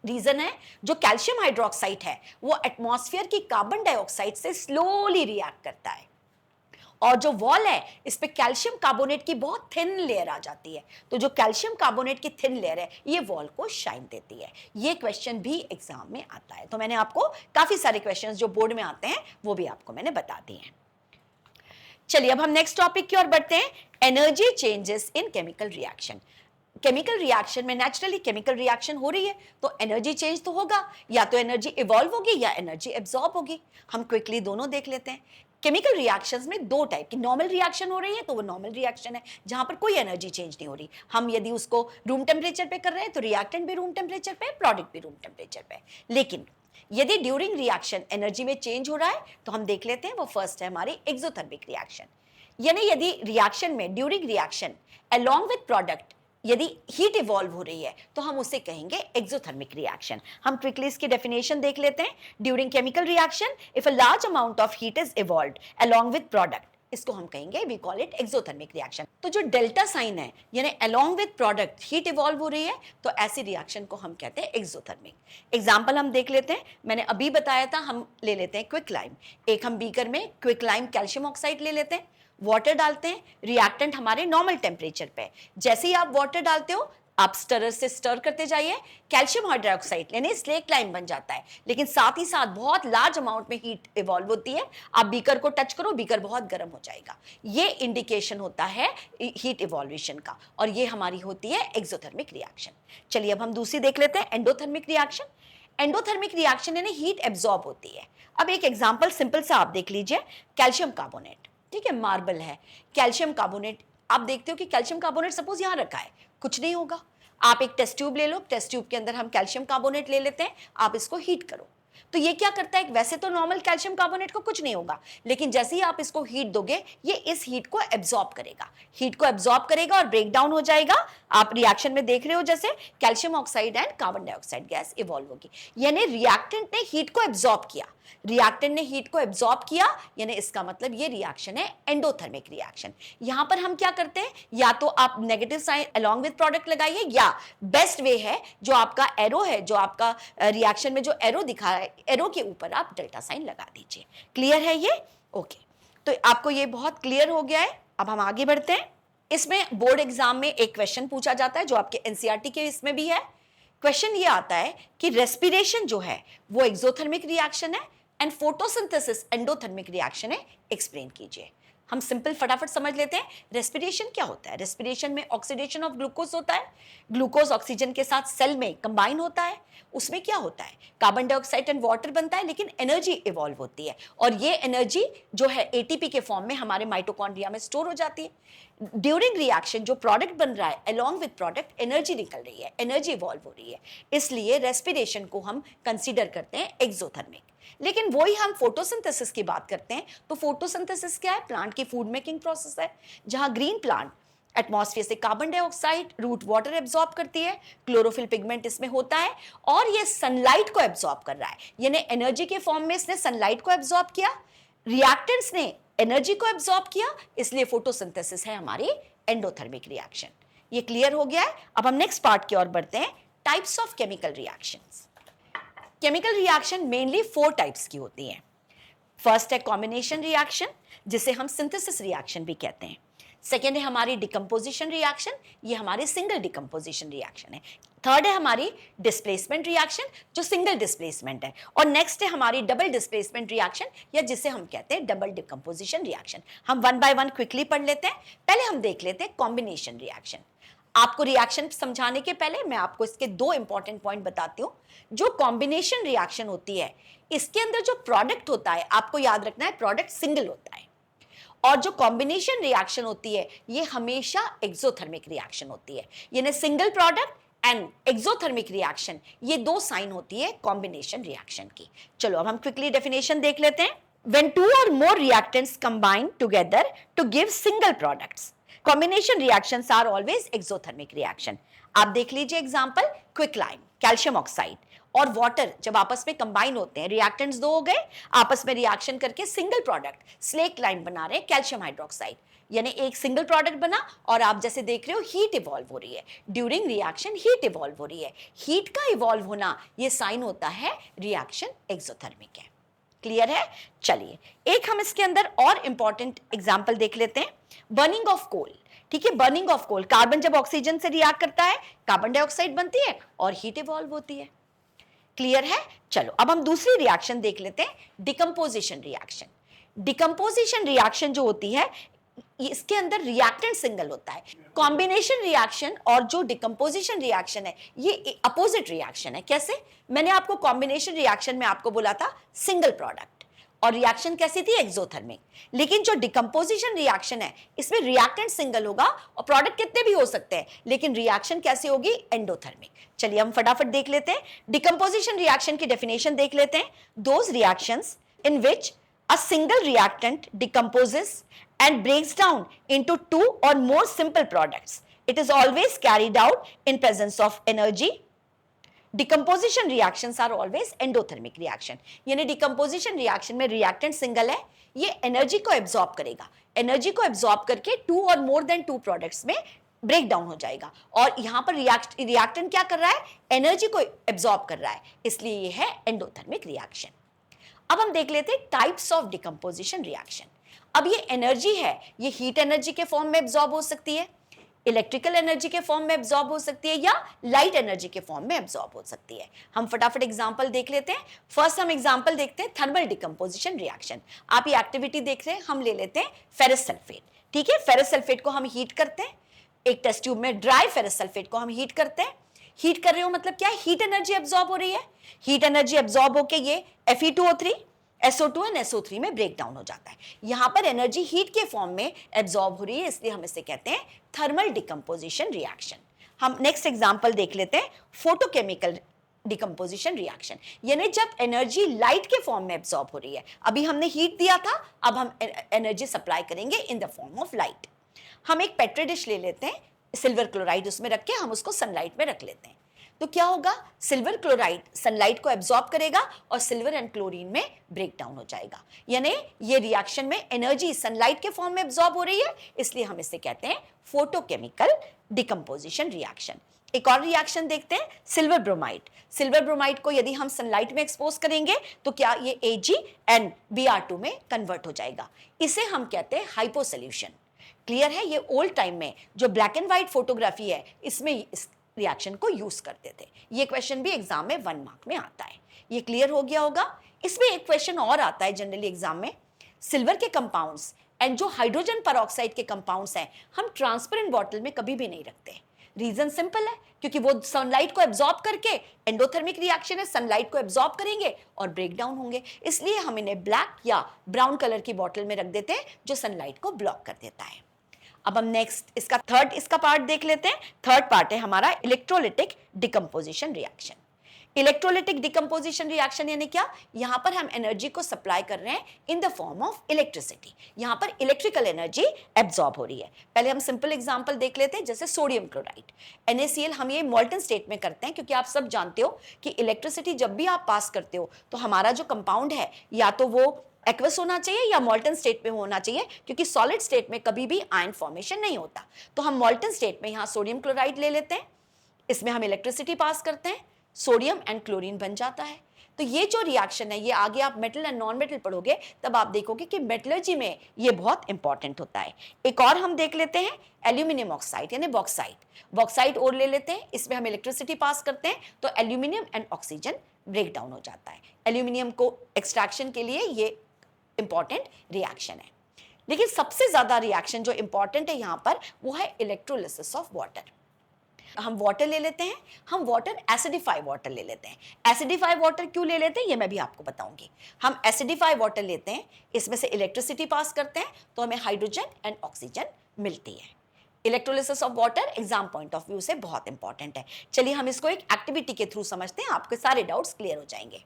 रीजन है, जो कैल्शियम हाइड्रोक्साइड है वो एटमॉस्फेयर की कार्बन डाइऑक्साइड से स्लोली रिएक्ट करता है, और जो वॉल है इस पे कैल्शियम कार्बोनेट की बहुत थिन लेयर आ जाती है। तो जो कैल्शियम कार्बोनेट की थिन लेयर है ये वॉल को शाइन देती है। ये क्वेश्चन भी एग्जाम में आता है। तो मैंने आपको काफी सारे क्वेश्चंस जो बोर्ड में आते हैं वो भी आपको मैंने बता दिए हैं। चलिए अब हम नेक्स्ट टॉपिक की ओर बढ़ते हैं, energy changes in chemical reaction. Chemical reaction में नेचुरली केमिकल रिएक्शन हो रही है तो एनर्जी चेंज तो होगा, या तो एनर्जी इवॉल्व होगी या एनर्जी एब्जॉर्ब होगी। हम क्विकली दोनों देख लेते हैं। केमिकल रिएक्शंस में दो टाइप की, नॉर्मल रिएक्शन हो रही है तो वो नॉर्मल रिएक्शन है जहां पर कोई एनर्जी चेंज नहीं हो रही। हम यदि उसको रूम टेम्परेचर पे कर रहे हैं तो रिएक्टेंट भी रूम टेम्परेचर पे, प्रोडक्ट भी रूम टेम्परेचर पे। लेकिन यदि ड्यूरिंग रिएक्शन एनर्जी में चेंज हो रहा है तो हम देख लेते हैं, वो फर्स्ट है हमारी एक्सोथर्मिक रिएक्शन। यानी यदि रिएक्शन में during reaction along with product यदि हीट इवॉल्व हो रही है तो हम उसे कहेंगे एक्सोथर्मिक रिएक्शन। हम क्विकली इसकी डेफिनेशन देख लेते हैं। During chemical reaction if a large amount of heat is evolved along with product, इसको हम कहेंगे we call it exothermic reaction. तो जो डेल्टा साइन है यानी along with product heat evolve हो रही है तो ऐसी रिएक्शन को हम कहते हैं एक्सोथर्मिक। एग्जांपल हम देख लेते हैं, मैंने अभी बताया था, हम ले लेते हैं क्विकलाइम। एक हम बीकर में क्विकलाइम कैल्शियम ऑक्साइड ले लेते हैं, वाटर डालते हैं, रिएक्टेंट हमारे नॉर्मल टेम्परेचर पे। जैसे ही आप वाटर डालते हो आप स्टरर से स्टर करते जाइए, कैल्शियम हाइड्रोक्साइड यानी स्लेट लाइम बन जाता है, लेकिन साथ ही साथ बहुत लार्ज अमाउंट में हीट इवॉल्व होती है। आप बीकर को टच करो, बीकर बहुत गर्म हो जाएगा। ये इंडिकेशन होता है हीट इवॉल्वेशन का, और ये हमारी होती है एक्सोथर्मिक रिएक्शन। चलिए अब हम दूसरी देख लेते हैं, एंडोथर्मिक रिएक्शन। एंडोथर्मिक रिएक्शन यानी हीट एब्जॉर्ब होती है। अब एक एग्जाम्पल सिंपल सा आप देख लीजिए, कैल्शियम कार्बोनेट, ठीक है, मार्बल है, कैल्शियम कार्बोनेट। आप देखते हो कि कैल्शियम कार्बोनेट सपोज यहां रखा है, कुछ नहीं होगा। आप एक टेस्ट ट्यूब ले लो, टेस्ट ट्यूब के अंदर हम कैल्शियम कार्बोनेट ले लेते हैं, आप इसको हीट करो तो ये क्या करता है, वैसे तो नॉर्मल कैल्शियम कार्बोनेट को कुछ नहीं होगा, लेकिन जैसे ही आप इसको हीट दोगे ये इस हीट को एब्जॉर्ब करेगा, हीट को एब्जॉर्ब करेगा और ब्रेक डाउन हो जाएगा। आप रिएक्शन में देख रहे हो जैसे calcium oxide and carbon dioxide gas evolve होगी, यानी रिएक्टेंट ने हीट को एब्जॉर्ब किया। रिएक्टेंट ने हीट को एब्जॉर्ब किया यानी इसका मतलब ये रिएक्शन है एंडोथर्मिक रिएक्शन। यहां पर हम क्या करते हैं, या तो आप negative sign along with product लगाइए, या बेस्ट वे है जो आपका एरो है, जो आपका रिएक्शन में जो एरो दिखा है, एरो के ऊपर आप डेल्टा साइन लगा दीजिए। क्लियर है ये? ओके, तो आपको ये बहुत क्लियर हो गया है। अब हम आगे बढ़ते हैं। इसमें बोर्ड एग्जाम में एक क्वेश्चन पूछा जाता है जो आपके एनसीईआरटी के इसमें भी है। क्वेश्चन ये आता है कि रेस्पिरेशन जो है वो एक्सोथर्मिक रिएक्शन है एंड फोटोसिंथेसिस एंडोथर्मिक रिएक्शन है, एक्सप्लेन कीजिए। हम सिंपल फटाफट समझ लेते हैं, रेस्पिरेशन क्या होता है। रेस्पिरेशन में ऑक्सीडेशन ऑफ ग्लूकोज होता है, ग्लूकोज ऑक्सीजन के साथ सेल में कंबाइन होता है, उसमें क्या होता है, कार्बन डाइऑक्साइड एंड वाटर बनता है, लेकिन एनर्जी इवॉल्व होती है और ये एनर्जी जो है एटीपी के फॉर्म में हमारे माइटोकॉन्ड्रिया में स्टोर हो जाती है। ड्यूरिंग रिएक्शन जो प्रोडक्ट बन रहा है अलोंग विद प्रोडक्ट एनर्जी निकल रही है, एनर्जी इवॉल्व हो रही है, इसलिए रेस्पिरेशन को हम कंसीडर करते हैं एक्सोथर्मिक। लेकिन वही हम फोटोसिंथेसिस की बात करते हैं तो फोटोसिंथेसिस क्या है, प्लांट की फूड मेकिंग प्रोसेस है, जहां ग्रीन प्लांट एटमॉस्फेयर से carbon dioxide, root water absorb करती है, क्लोरोफिल पिगमेंट इसमें होता है और ये सनलाइट को एब्जॉर्ब कर रहा है, यानी एनर्जी के फॉर्म में इसने सनलाइट को एब्जॉर्ब किया, रिएक्टेंट्स ने एनर्जी को एब्जॉर्ब किया, इसलिए फोटोसिंथेसिस है हमारी एंडोथर्मिक रिएक्शन। ये क्लियर हो गया है। अब हम नेक्स्ट पार्ट की ओर बढ़ते हैं, types of chemical reactions. Chemical reaction mainly 4 types की होती हैं। फर्स्ट है कॉम्बिनेशन रिएक्शन, जिसे हम सिंथेसिस रिएक्शन भी कहते हैं। सेकेंड है हमारी डिकम्पोजिशन रिएक्शन, ये हमारी सिंगल डिकम्पोजिशन रिएक्शन है। थर्ड है हमारी डिस्प्लेसमेंट रिएक्शन, जो सिंगल डिस्प्लेसमेंट है, और नेक्स्ट है हमारी डबल डिस्प्लेसमेंट रिएक्शन, या जिसे हम कहते हैं डबल डिकम्पोजिशन रिएक्शन। हम वन बाय वन क्विकली पढ़ लेते हैं। पहले हम देख लेते हैं कॉम्बिनेशन रिएक्शन। आपको रिएक्शन समझाने के पहले मैं आपको इसके 2 इंपॉर्टेंट पॉइंट बताती हूं। जो कॉम्बिनेशन रिएक्शन होती है, इसके अंदर जो प्रोडक्ट होता है, आपको याद रखना है प्रोडक्ट सिंगल होता है, और जो कॉम्बिनेशन रिएक्शन होती है ये हमेशा एक्सोथर्मिक रिएक्शन होती है, यानी single product and exothermic reaction, ये 2 साइन होती है कॉम्बिनेशन रिएक्शन की। चलो अब हम क्विकली डेफिनेशन देख लेते हैं। When 2 or more reactants combine together to give single products, combination reactions are always exothermic reaction. आप देख लीजिए एग्जांपल, क्विकलाइम, कैल्शियम ऑक्साइड और वाटर जब आपस में कंबाइन होते हैं, रिएक्टेंट्स 2 हो गए, आपस में रिएक्शन करके सिंगल प्रोडक्ट स्लेक लाइम बना रहे हैं, कैल्शियम हाइड्रोक्साइड, यानी एक सिंगल प्रोडक्ट बना, और आप जैसे देख रहे हो हीट इवॉल्व हो रही है, ड्यूरिंग रिएक्शन हीट इवॉल्व हो रही है। हीट का इवॉल्व होना ये साइन होता है रिएक्शन एक्सोथर्मिक है। क्लियर है? चलिए एक हम इसके अंदर और इंपॉर्टेंट एग्जांपल देख लेते हैं, बर्निंग ऑफ कोल। ठीक है, बर्निंग ऑफ कोल, कार्बन जब ऑक्सीजन से रिएक्ट करता है कार्बन डाइऑक्साइड बनती है और हीट इवॉल्व होती है। क्लियर है? चलो अब हम दूसरी रिएक्शन देख लेते हैं, डिकम्पोजिशन रिएक्शन। डिकम्पोजिशन रिएक्शन जो होती है इसके अंदर रिएक्टेंट सिंगल होता है। कॉम्बिनेशन रिएक्शन और जो डिकम्पोजिशन रिएक्शन है ये अपोजिट रिएक्शन है। कैसे? मैंने आपको कॉम्बिनेशन रिएक्शन में आपको बोला था सिंगल प्रोडक्ट, और रिएक्शन कैसी थी? एक्सोथर्मिक। लेकिन जो डिकम्पोजिशन रिएक्शन है इसमें रिएक्टेंट सिंगल होगा और प्रोडक्ट कितने भी हो सकते हैं, लेकिन रिएक्शन कैसी होगी? एंडोथर्मिक। चलिए हम फटाफट देख लेते हैं, डिकम्पोजिशन रिएक्शन की डेफिनेशन देख लेते हैं। Those reactions in which a single reactant decomposes and breaks down into 2 or more simple products It is always carried out in presence of energy. Decomposition reactions are always endothermic reaction. यानी decomposition reaction में reactant single है, ये energy को absorb करेगा, energy को absorb करके 2 और more than 2 products में ब्रेक डाउन हो जाएगा, और यहां पर रिएक्टेंट क्या कर रहा है, एनर्जी को एब्जॉर्ब कर रहा है, इसलिए ये है एंडोथर्मिक रिएक्शन। अब हम देख लेते हैं टाइप्स ऑफ डिकम्पोजिशन रिएक्शन। अब ये एनर्जी है, ये हीट एनर्जी के फॉर्म में एब्जॉर्ब हो सकती है, इलेक्ट्रिकल एनर्जी के फॉर्म में एब्जॉर्ब हो सकती है, या लाइट एनर्जी के फॉर्म में एब्जॉर्ब हो सकती है। हम फटाफट एग्जांपल देख लेते हैं। फर्स्ट हम एग्जांपल देखते हैं थर्मल डिकम्पोजिशन रिएक्शन। आप ये एक्टिविटी देख रहे हैं, हम ले लेते हैं फेरस सल्फेट। ठीक है, फेरस सल्फेट को हम हीट करते हैं, एक टेस्ट ट्यूब में ड्राई फेरस सल्फेट को हम हीट करते हैं। हीट कर रहे हो मतलब क्या, हीट एनर्जी एब्जॉर्ब हो रही है, हीट एनर्जी एब्जॉर्ब होकर ये Fe2O3 SO2 एंड SO3 में ब्रेक डाउन हो जाता है। यहां पर एनर्जी हीट के फॉर्म में एब्जॉर्ब हो रही है, इसलिए हम इसे कहते हैं थर्मल डिकम्पोजिशन रिएक्शन। हम नेक्स्ट एग्जांपल देख लेते हैं फोटोकेमिकल डिकम्पोजिशन रिएक्शन, यानी जब एनर्जी लाइट के फॉर्म में एब्जॉर्ब हो रही है। अभी हमने हीट दिया था, अब हम एनर्जी सप्लाई करेंगे in the form of light. हम एक पेट्री डिश ले लेते हैं, सिल्वर क्लोराइड उसमें रख के हम उसको सनलाइट में रख लेते हैं, तो क्या होगा, सिल्वर क्लोराइड सनलाइट को एब्जॉर्ब करेगा और सिल्वर एंड क्लोरीन में ब्रेक डाउन हो जाएगा। यानी ये रिएक्शन में एनर्जी सनलाइट के फॉर्म में एब्जॉर्ब हो रही है, इसलिए हम इसे कहते हैं फोटोकेमिकल डिकम्पोजिशन रिएक्शन। एक और रिएक्शन देखते हैं, सिल्वर ब्रोमाइड। सिल्वर ब्रोमाइड को यदि हम सनलाइट में एक्सपोज करेंगे तो क्या ये AgNBr2 में कन्वर्ट हो जाएगा, इसे हम कहते हैं हाइपो सोल्यूशन। क्लियर है, ये ओल्ड टाइम में जो ब्लैक एंड व्हाइट फोटोग्राफी है इसमें इस रिएक्शन को यूज करते थे। ये क्वेश्चन भी एग्जाम में 1 मार्क में आता है, ये क्लियर हो गया होगा। इसमें एक क्वेश्चन और आता है जनरली एग्जाम में, सिल्वर के कंपाउंड्स एंड जो हाइड्रोजन परऑक्साइड के कंपाउंड्स हैं हम ट्रांसपेरेंट बॉटल में कभी भी नहीं रखते। रीजन सिंपल है, क्योंकि वो सनलाइट को एब्जॉर्ब करके, एंडोथर्मिक रिएक्शन है, सनलाइट को एब्जॉर्ब करेंगे और ब्रेक डाउन होंगे, इसलिए हम इन्हें ब्लैक या ब्राउन कलर की बॉटल में रख देते हैं जो सनलाइट को ब्लॉक कर देता है। अब हम नेक्स्ट इसका पार्ट देख लेते हैं। थर्ड पार्ट है हमारा electrolytic decomposition reaction. Electrolytic decomposition reaction यानी क्या, यहां पर हम एनर्जी को सप्लाई कर रहे हैं in the form of electricity, यहां पर इलेक्ट्रिकल एनर्जी एब्जॉर्ब हो रही है। पहले हम सिंपल एग्जांपल देख लेते हैं, जैसे सोडियम क्लोराइड NaCl, हम ये मोल्टन स्टेट में करते हैं, क्योंकि आप सब जानते हो कि इलेक्ट्रिसिटी जब भी आप पास करते हो तो हमारा जो कंपाउंड है या तो वो एक्वस होना चाहिए या मोल्टन स्टेट में होना चाहिए, क्योंकि सॉलिड स्टेट में कभी भी आयन फॉर्मेशन नहीं होता। तो हम मोल्टन स्टेट में यहाँ सोडियम क्लोराइड ले लेते हैं, इसमें हम इलेक्ट्रिसिटी पास करते हैं, सोडियम एंड क्लोरीन बन जाता है। तो ये जो रिएक्शन है, ये आगे आप मेटल एंड नॉन मेटल पढ़ोगे तब आप देखोगे कि मेटलर्जी में ये बहुत इंपॉर्टेंट होता है। एक और हम देख लेते हैं एल्यूमिनियम ऑक्साइड यानी बॉक्साइट। बॉक्साइट और ले लेते हैं, इसमें हम इलेक्ट्रिसिटी पास करते हैं तो aluminium and oxygen break down हो जाता है। एल्यूमिनियम को एक्सट्रैक्शन के लिए ये इंपॉर्टेंट रिएक्शन है। लेकिन सबसे ज्यादा रिएक्शन जो इंपॉर्टेंट है यहां पर वो है इलेक्ट्रोलिसिस ऑफ वाटर। हम वाटर ले लेते हैं, हम वाटर एसिडिफाई वाटर ले लेते हैं। एसिडिफाई वाटर क्यों ले लेते हैं ये मैं भी आपको बताऊंगी। हम एसिडिफाई वाटर लेते हैं, इसमें से इलेक्ट्रिसिटी पास करते हैं तो हमें हाइड्रोजन एंड ऑक्सीजन मिलती है। Electrolysis of water exam point of view से बहुत इंपॉर्टेंट है। चलिए हम इसको एक एक्टिविटी के थ्रू समझते हैं, आपके सारे डाउट्स क्लियर हो जाएंगे।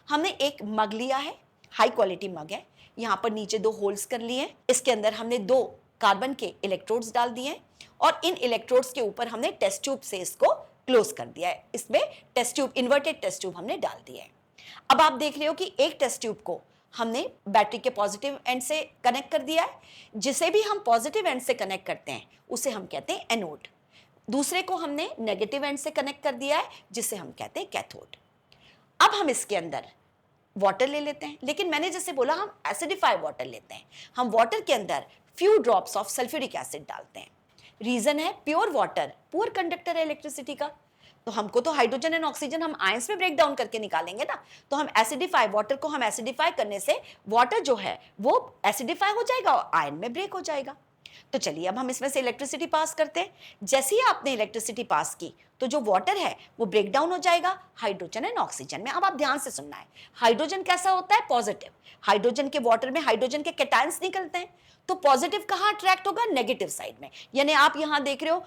हमने एक मग लिया है, हाई क्वालिटी मग है, यहाँ पर नीचे 2 होल्स कर लिए, इसके अंदर हमने 2 कार्बन के इलेक्ट्रोड्स डाल दिए और इन इलेक्ट्रोड्स के ऊपर हमने टेस्ट ट्यूब से इसको क्लोज कर दिया है। इसमें test tube, inverted test tube हमने डाल दिया है। अब आप देख रहे हो कि एक टेस्ट ट्यूब को हमने बैटरी के पॉजिटिव एंड से कनेक्ट कर दिया है, जिसे भी हम पॉजिटिव एंड से कनेक्ट करते हैं उसे हम कहते हैं एनोड। दूसरे को हमने नेगेटिव एंड से कनेक्ट कर दिया है, जिसे हम कहते हैं कैथोड। अब हम इसके अंदर वाटर ले लेते हैं, लेकिन मैंने जैसे बोला हम एसिडिफाई वाटर लेते हैं। हम वाटर के अंदर few drops of sulphuric acid डालते हैं। रीजन है प्योर वाटर पुअर कंडक्टर है इलेक्ट्रिसिटी का, तो हमको तो हाइड्रोजन एंड ऑक्सीजन हम आयंस में ब्रेक डाउन करके निकालेंगे ना, तो हम एसिडिफाई वाटर को हम एसिडिफाई करने से वाटर जो है वो एसिडिफाई हो जाएगा और आयन में ब्रेक हो जाएगा। तो चलिए अब हम इसमें से इलेक्ट्रिसिटी पास करते हैं। जैसे ही आपने इलेक्ट्रिसिटी पास की तो जो वाटर है वो ब्रेक डाउन हो जाएगा हाइड्रोजन एंड ऑक्सीजन में। अब आप ध्यान से सुनना है, हाइड्रोजन कैसा होता है, पॉजिटिव। हाइड्रोजन के वाटर में हाइड्रोजन के कैटायंस निकलते हैं, तो पॉजिटिव कहाँ अट्रैक्ट होगा, नेगेटिव साइड में। यानी आप यहां देख रहे हो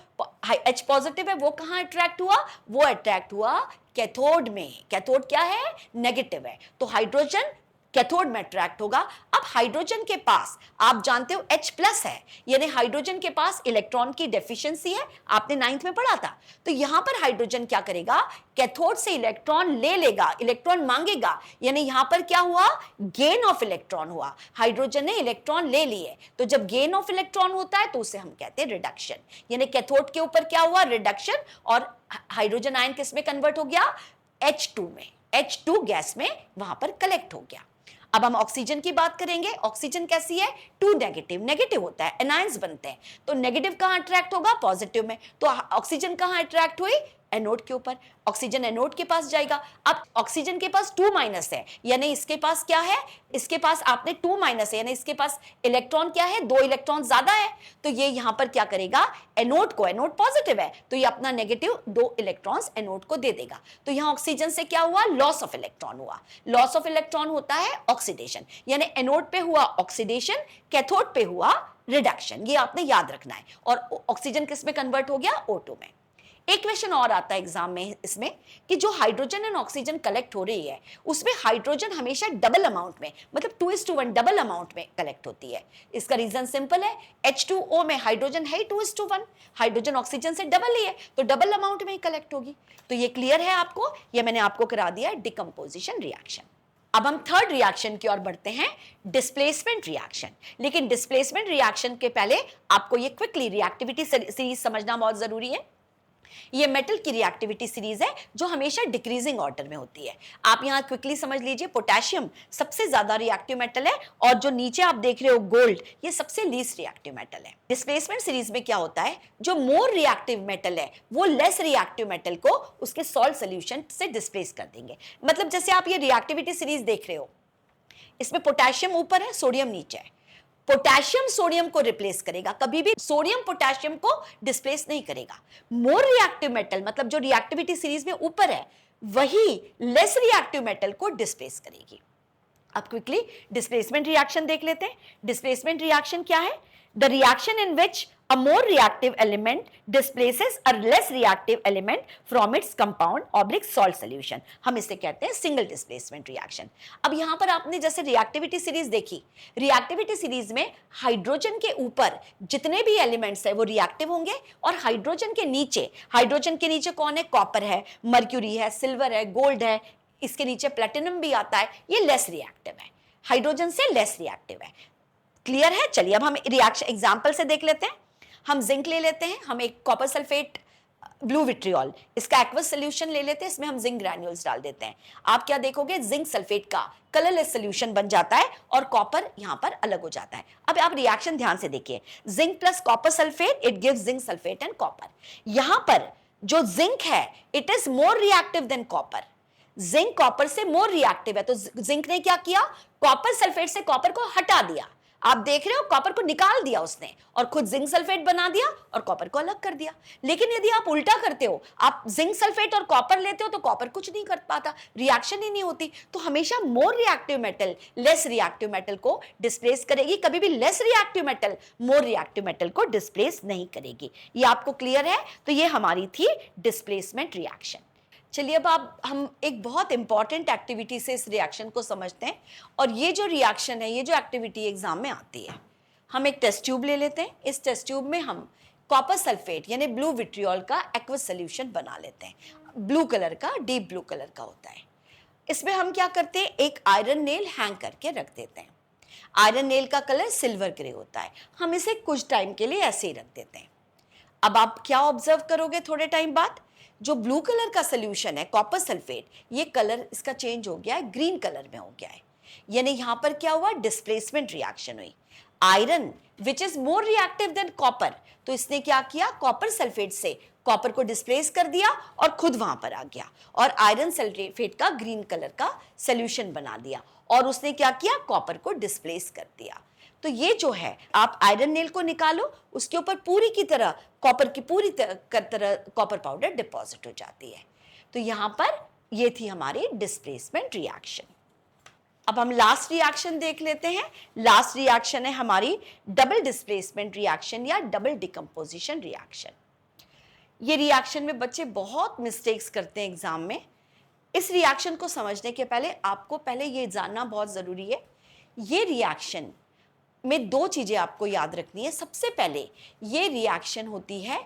H पॉजिटिव है, वो कहाँ अट्रैक्ट हुआ, वो अट्रैक्ट हुआ कैथोड में। कैथोड क्या है, नेगेटिव है। तो हाइड्रोजन कैथोड में अट्रैक्ट होगा। अब हाइड्रोजन के पास आप जानते हो H प्लस है, यानी हाइड्रोजन के पास इलेक्ट्रॉन की डेफिशिएंसी है, आपने 9th में पढ़ा था। तो यहां पर हाइड्रोजन क्या करेगा, कैथोड से इलेक्ट्रॉन ले लेगा, इलेक्ट्रॉन मांगेगा, यानी यहां पर क्या हुआ, गेन ऑफ इलेक्ट्रॉन हुआ, हाइड्रोजन ने इलेक्ट्रॉन ले लिए। तो जब गेन ऑफ इलेक्ट्रॉन होता है तो उसे हम कहते हैं रिडक्शन, यानी कैथोड के ऊपर क्या हुआ, रिडक्शन, और हाइड्रोजन आयन किस में कन्वर्ट हो गया, H2 में, H2 गैस में वहां पर कलेक्ट हो गया। अब हम ऑक्सीजन की बात करेंगे। ऑक्सीजन कैसी है, 2 नेगेटिव, नेगेटिव होता है, एनायंस बनते हैं, तो नेगेटिव कहां अट्रैक्ट होगा, पॉजिटिव में। तो ऑक्सीजन कहां अट्रैक्ट हुई, एनोड के ऊपर, ऑक्सीजन एनोड के पास जाएगा। अब ऑक्सीजन के पास 2 माइनस है, यानी इसके पास क्या है, इसके पास आपने 2 माइनस है, यानी इसके पास इलेक्ट्रॉन क्या है, 2 इलेक्ट्रॉन ज्यादा है, तो ये यहां पर क्या करेगा, एनोड को, एनोड पॉजिटिव है तो ये अपना नेगेटिव 2 इलेक्ट्रॉन्स एनोड को दे देगा। तो यहां ऑक्सीजन से क्या हुआ, लॉस ऑफ इलेक्ट्रॉन हुआ। लॉस ऑफ इलेक्ट्रॉन होता है ऑक्सीडेशन, यानी एनोड पे हुआ ऑक्सीडेशन, कैथोड पे हुआ रिडक्शन, ये आपने याद रखना है। और ऑक्सीजन किस में कन्वर्ट हो गया, O2 में। एक क्वेश्चन और आता है एग्जाम में इसमें कि जो हाइड्रोजन एंड ऑक्सीजन कलेक्ट हो रही है उसमें हाइड्रोजन हमेशा डबल अमाउंट में, मतलब 2:1 डबल अमाउंट में कलेक्ट होती है। इसका रीजन सिंपल है, H2O में हाइड्रोजन है 2:1, हाइड्रोजन ऑक्सीजन से डबल ही है तो डबल अमाउंट में ही कलेक्ट होगी। तो ये क्लियर है आपको, ये मैंने आपको करा दिया डिकम्पोजिशन रिएक्शन। अब हम थर्ड रिएक्शन की ओर बढ़ते हैं, डिस्प्लेसमेंट रिएक्शन। लेकिन डिस्प्लेसमेंट रिएक्शन के पहले आपको ये क्विकली रिएक्टिविटी सीरीज समझना बहुत जरूरी है। ये मेटल की रिएक्टिविटी सीरीज है जो हमेशा डिक्रीजिंग ऑर्डर में होती है। आप यहां क्विकली समझ लीजिए, पोटेशियम सबसे ज्यादा रिएक्टिव मेटल है और जो नीचे आप देख रहे हो गोल्ड, ये सबसे लीस्ट रिएक्टिव मेटल है। डिस्प्लेसमेंट सीरीज में क्या होता है, जो मोर रिएक्टिव मेटल है वो लेस रिएक्टिव मेटल को उसके सॉल्ट सोल्यूशन से डिस्प्लेस कर देंगे। मतलब जैसे आप ये रिएक्टिविटी सीरीज देख रहे हो, इसमें पोटेशियम ऊपर है, सोडियम नीचे है, पोटेशियम सोडियम को रिप्लेस करेगा, कभी भी सोडियम पोटेशियम को डिस्प्लेस नहीं करेगा। मोर रिएक्टिव मेटल मतलब जो रिएक्टिविटी सीरीज में ऊपर है वही लेस रिएक्टिव मेटल को डिस्प्लेस करेगी। अब क्विकली डिस्प्लेसमेंट रिएक्शन देख लेते हैं। डिस्प्लेसमेंट रिएक्शन क्या है, the reaction in which a more reactive element displaces a less reactive element from its compound salt solution। हम इसे कहते हैं सिंगल डिस्प्लेसमेंट रिएक्शन। अब यहां पर आपने जैसे रिएक्टिविटी सीरीज देखी, रिएक्टिविटी सीरीज में हाइड्रोजन के ऊपर जितने भी एलिमेंट्स है वो रिएक्टिव होंगे और हाइड्रोजन के नीचे कौन है, कॉपर है, मर्क्यूरी है, सिल्वर है, गोल्ड है, इसके नीचे प्लेटिनम भी आता है, ये लेस रिएक्टिव है, हाइड्रोजन से लेस रिएक्टिव है। क्लियर है? चलिए अब हम रिएक्शन एग्जांपल से देख लेते हैं। हम जिंक ले लेते हैं, हम एक कॉपर सल्फेट ब्लू विट्रियोल, इसका एक्वस सोल्यूशन ले लेते हैं, इसमें हम जिंक ग्रैन्यूल्स डाल देते हैं। आप क्या देखोगे, जिंक सल्फेट का कलरलेस सोल्यूशन बन जाता है और कॉपर यहां पर अलग हो जाता है। अब आप रिएक्शन ध्यान से देखिए, zinc plus copper sulphate it gives zinc sulphate and copper. यहां पर जो जिंक है it is more reactive than copper, zinc copper से मोर रिएक्टिव है, तो जिंक ने क्या किया, कॉपर सल्फेट से कॉपर को हटा दिया। आप देख रहे हो कॉपर को निकाल दिया उसने और खुद जिंक सल्फेट बना दिया और कॉपर को अलग कर दिया। लेकिन यदि आप उल्टा करते हो, आप जिंक सल्फेट और कॉपर लेते हो तो कॉपर कुछ नहीं कर पाता, रिएक्शन ही नहीं होती। तो हमेशा more reactive metal less reactive metal को डिस्प्लेस करेगी, कभी भी less reactive metal more reactive metal को डिस्प्लेस नहीं करेगी। ये आपको क्लियर है? तो ये हमारी थी डिस्प्लेसमेंट रिएक्शन। चलिए अब हम एक बहुत इंपॉर्टेंट एक्टिविटी से इस रिएक्शन को समझते हैं, और ये जो रिएक्शन है, ये जो एक्टिविटी एग्जाम में आती है, हम एक टेस्ट ट्यूब ले लेते हैं। इस टेस्ट ट्यूब में हम कॉपर सल्फेट यानी ब्लू विट्रियोल का एक्वस सोल्यूशन बना लेते हैं। ब्लू कलर का, डीप ब्लू कलर का होता है। इसमें हम क्या करते हैं, एक आयरन नेल हैंग करके रख देते हैं। आयरन नेल का कलर सिल्वर ग्रे होता है, हम इसे कुछ टाइम के लिए ऐसे ही रख देते हैं। अब आप क्या ऑब्जर्व करोगे, थोड़े टाइम बाद जो ब्लू कलर का सोल्यूशन है कॉपर सल्फेट, ये कलर इसका चेंज हो गया है, ग्रीन कलर में हो गया है। यानी यहां पर क्या हुआ, डिस्प्लेसमेंट रिएक्शन हुई। Iron which is more reactive than copper, तो इसने क्या किया, कॉपर सल्फेट से कॉपर को डिस्प्लेस कर दिया और खुद वहां पर आ गया और आयरन सल्फेट का ग्रीन कलर का सोल्यूशन बना दिया और उसने क्या किया, कॉपर को डिस्प्लेस कर दिया। तो ये जो है, आप आयरन नेल को निकालो, उसके ऊपर पूरी की तरह कॉपर की पूरी तरह कॉपर पाउडर डिपॉजिट हो जाती है। तो यहां पर ये थी हमारी डिस्प्लेसमेंट रिएक्शन। अब हम लास्ट रिएक्शन देख लेते हैं। लास्ट रिएक्शन है हमारी डबल डिस्प्लेसमेंट रिएक्शन या डबल डिकम्पोजिशन रिएक्शन। ये रिएक्शन में बच्चे बहुत मिस्टेक्स करते हैं एग्जाम में। इस रिएक्शन को समझने के पहले आपको पहले ये जानना बहुत ज़रूरी है, ये रिएक्शन में दो चीज़ें आपको याद रखनी है। सबसे पहले ये रिएक्शन होती है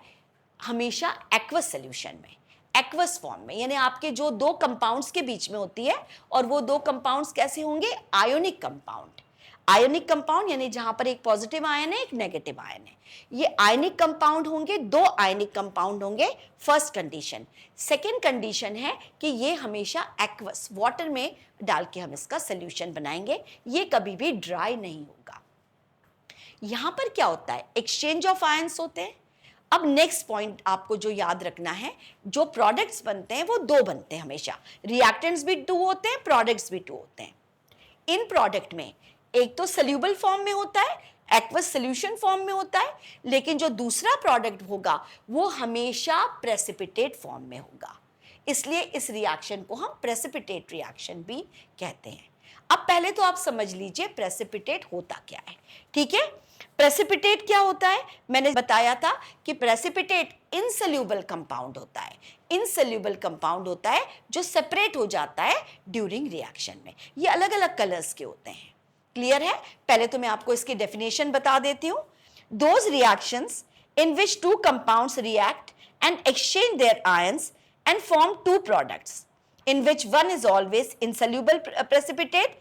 हमेशा एक्वस सॉल्यूशन में, एक्वस फॉर्म में, यानी आपके जो दो कंपाउंड्स के बीच में होती है, और वो दो कंपाउंड्स कैसे होंगे? Ionic compound. आयोनिक कंपाउंड यानी जहां पर एक पॉजिटिव आयन है, एक नेगेटिव आयन है, ये आयनिक कंपाउंड होंगे, दो आयनिक कंपाउंड होंगे, फर्स्ट कंडीशन। सेकेंड कंडीशन है कि ये हमेशा एक्वस वाटर में डाल के हम इसका सोल्यूशन बनाएंगे, ये कभी भी ड्राई नहीं होगा। यहां पर क्या होता है? एक्सचेंज ऑफ आयंस होते हैं। अब नेक्स्ट पॉइंट आपको जो याद रखना है, जो प्रोडक्ट्स बनते हैं वो दो बनते हैं हमेशा, रिएक्टेंट्स भी टू होते हैं, प्रोडक्ट्स भी टू होते हैं। इन प्रोडक्ट में एक तो सोल्यूबल फॉर्म में होता है, एक्वस सॉल्यूशन फॉर्म में होता है, लेकिन जो दूसरा प्रोडक्ट होगा वो हमेशा प्रेसिपिटेट फॉर्म में होगा, इसलिए इस रिएक्शन को हम प्रेसिपिटेट रिएक्शन भी कहते हैं। अब पहले तो आप समझ लीजिए प्रेसिपिटेट होता क्या है, ठीक है? प्रेसिपिटेट क्या होता है? मैंने बताया था कि प्रेसिपिटेट इनसोल्यूबल कंपाउंड होता है, इनसोल्यूबल कंपाउंड होता है जो सेपरेट हो जाता है ड्यूरिंग रिएक्शन में। ये अलग अलग कलर्स के होते हैं, क्लियर है? पहले तो मैं आपको इसकी डेफिनेशन बता देती हूं। Those reactions in which two compounds react and exchange their ions and form two products in which one is always insoluble precipitate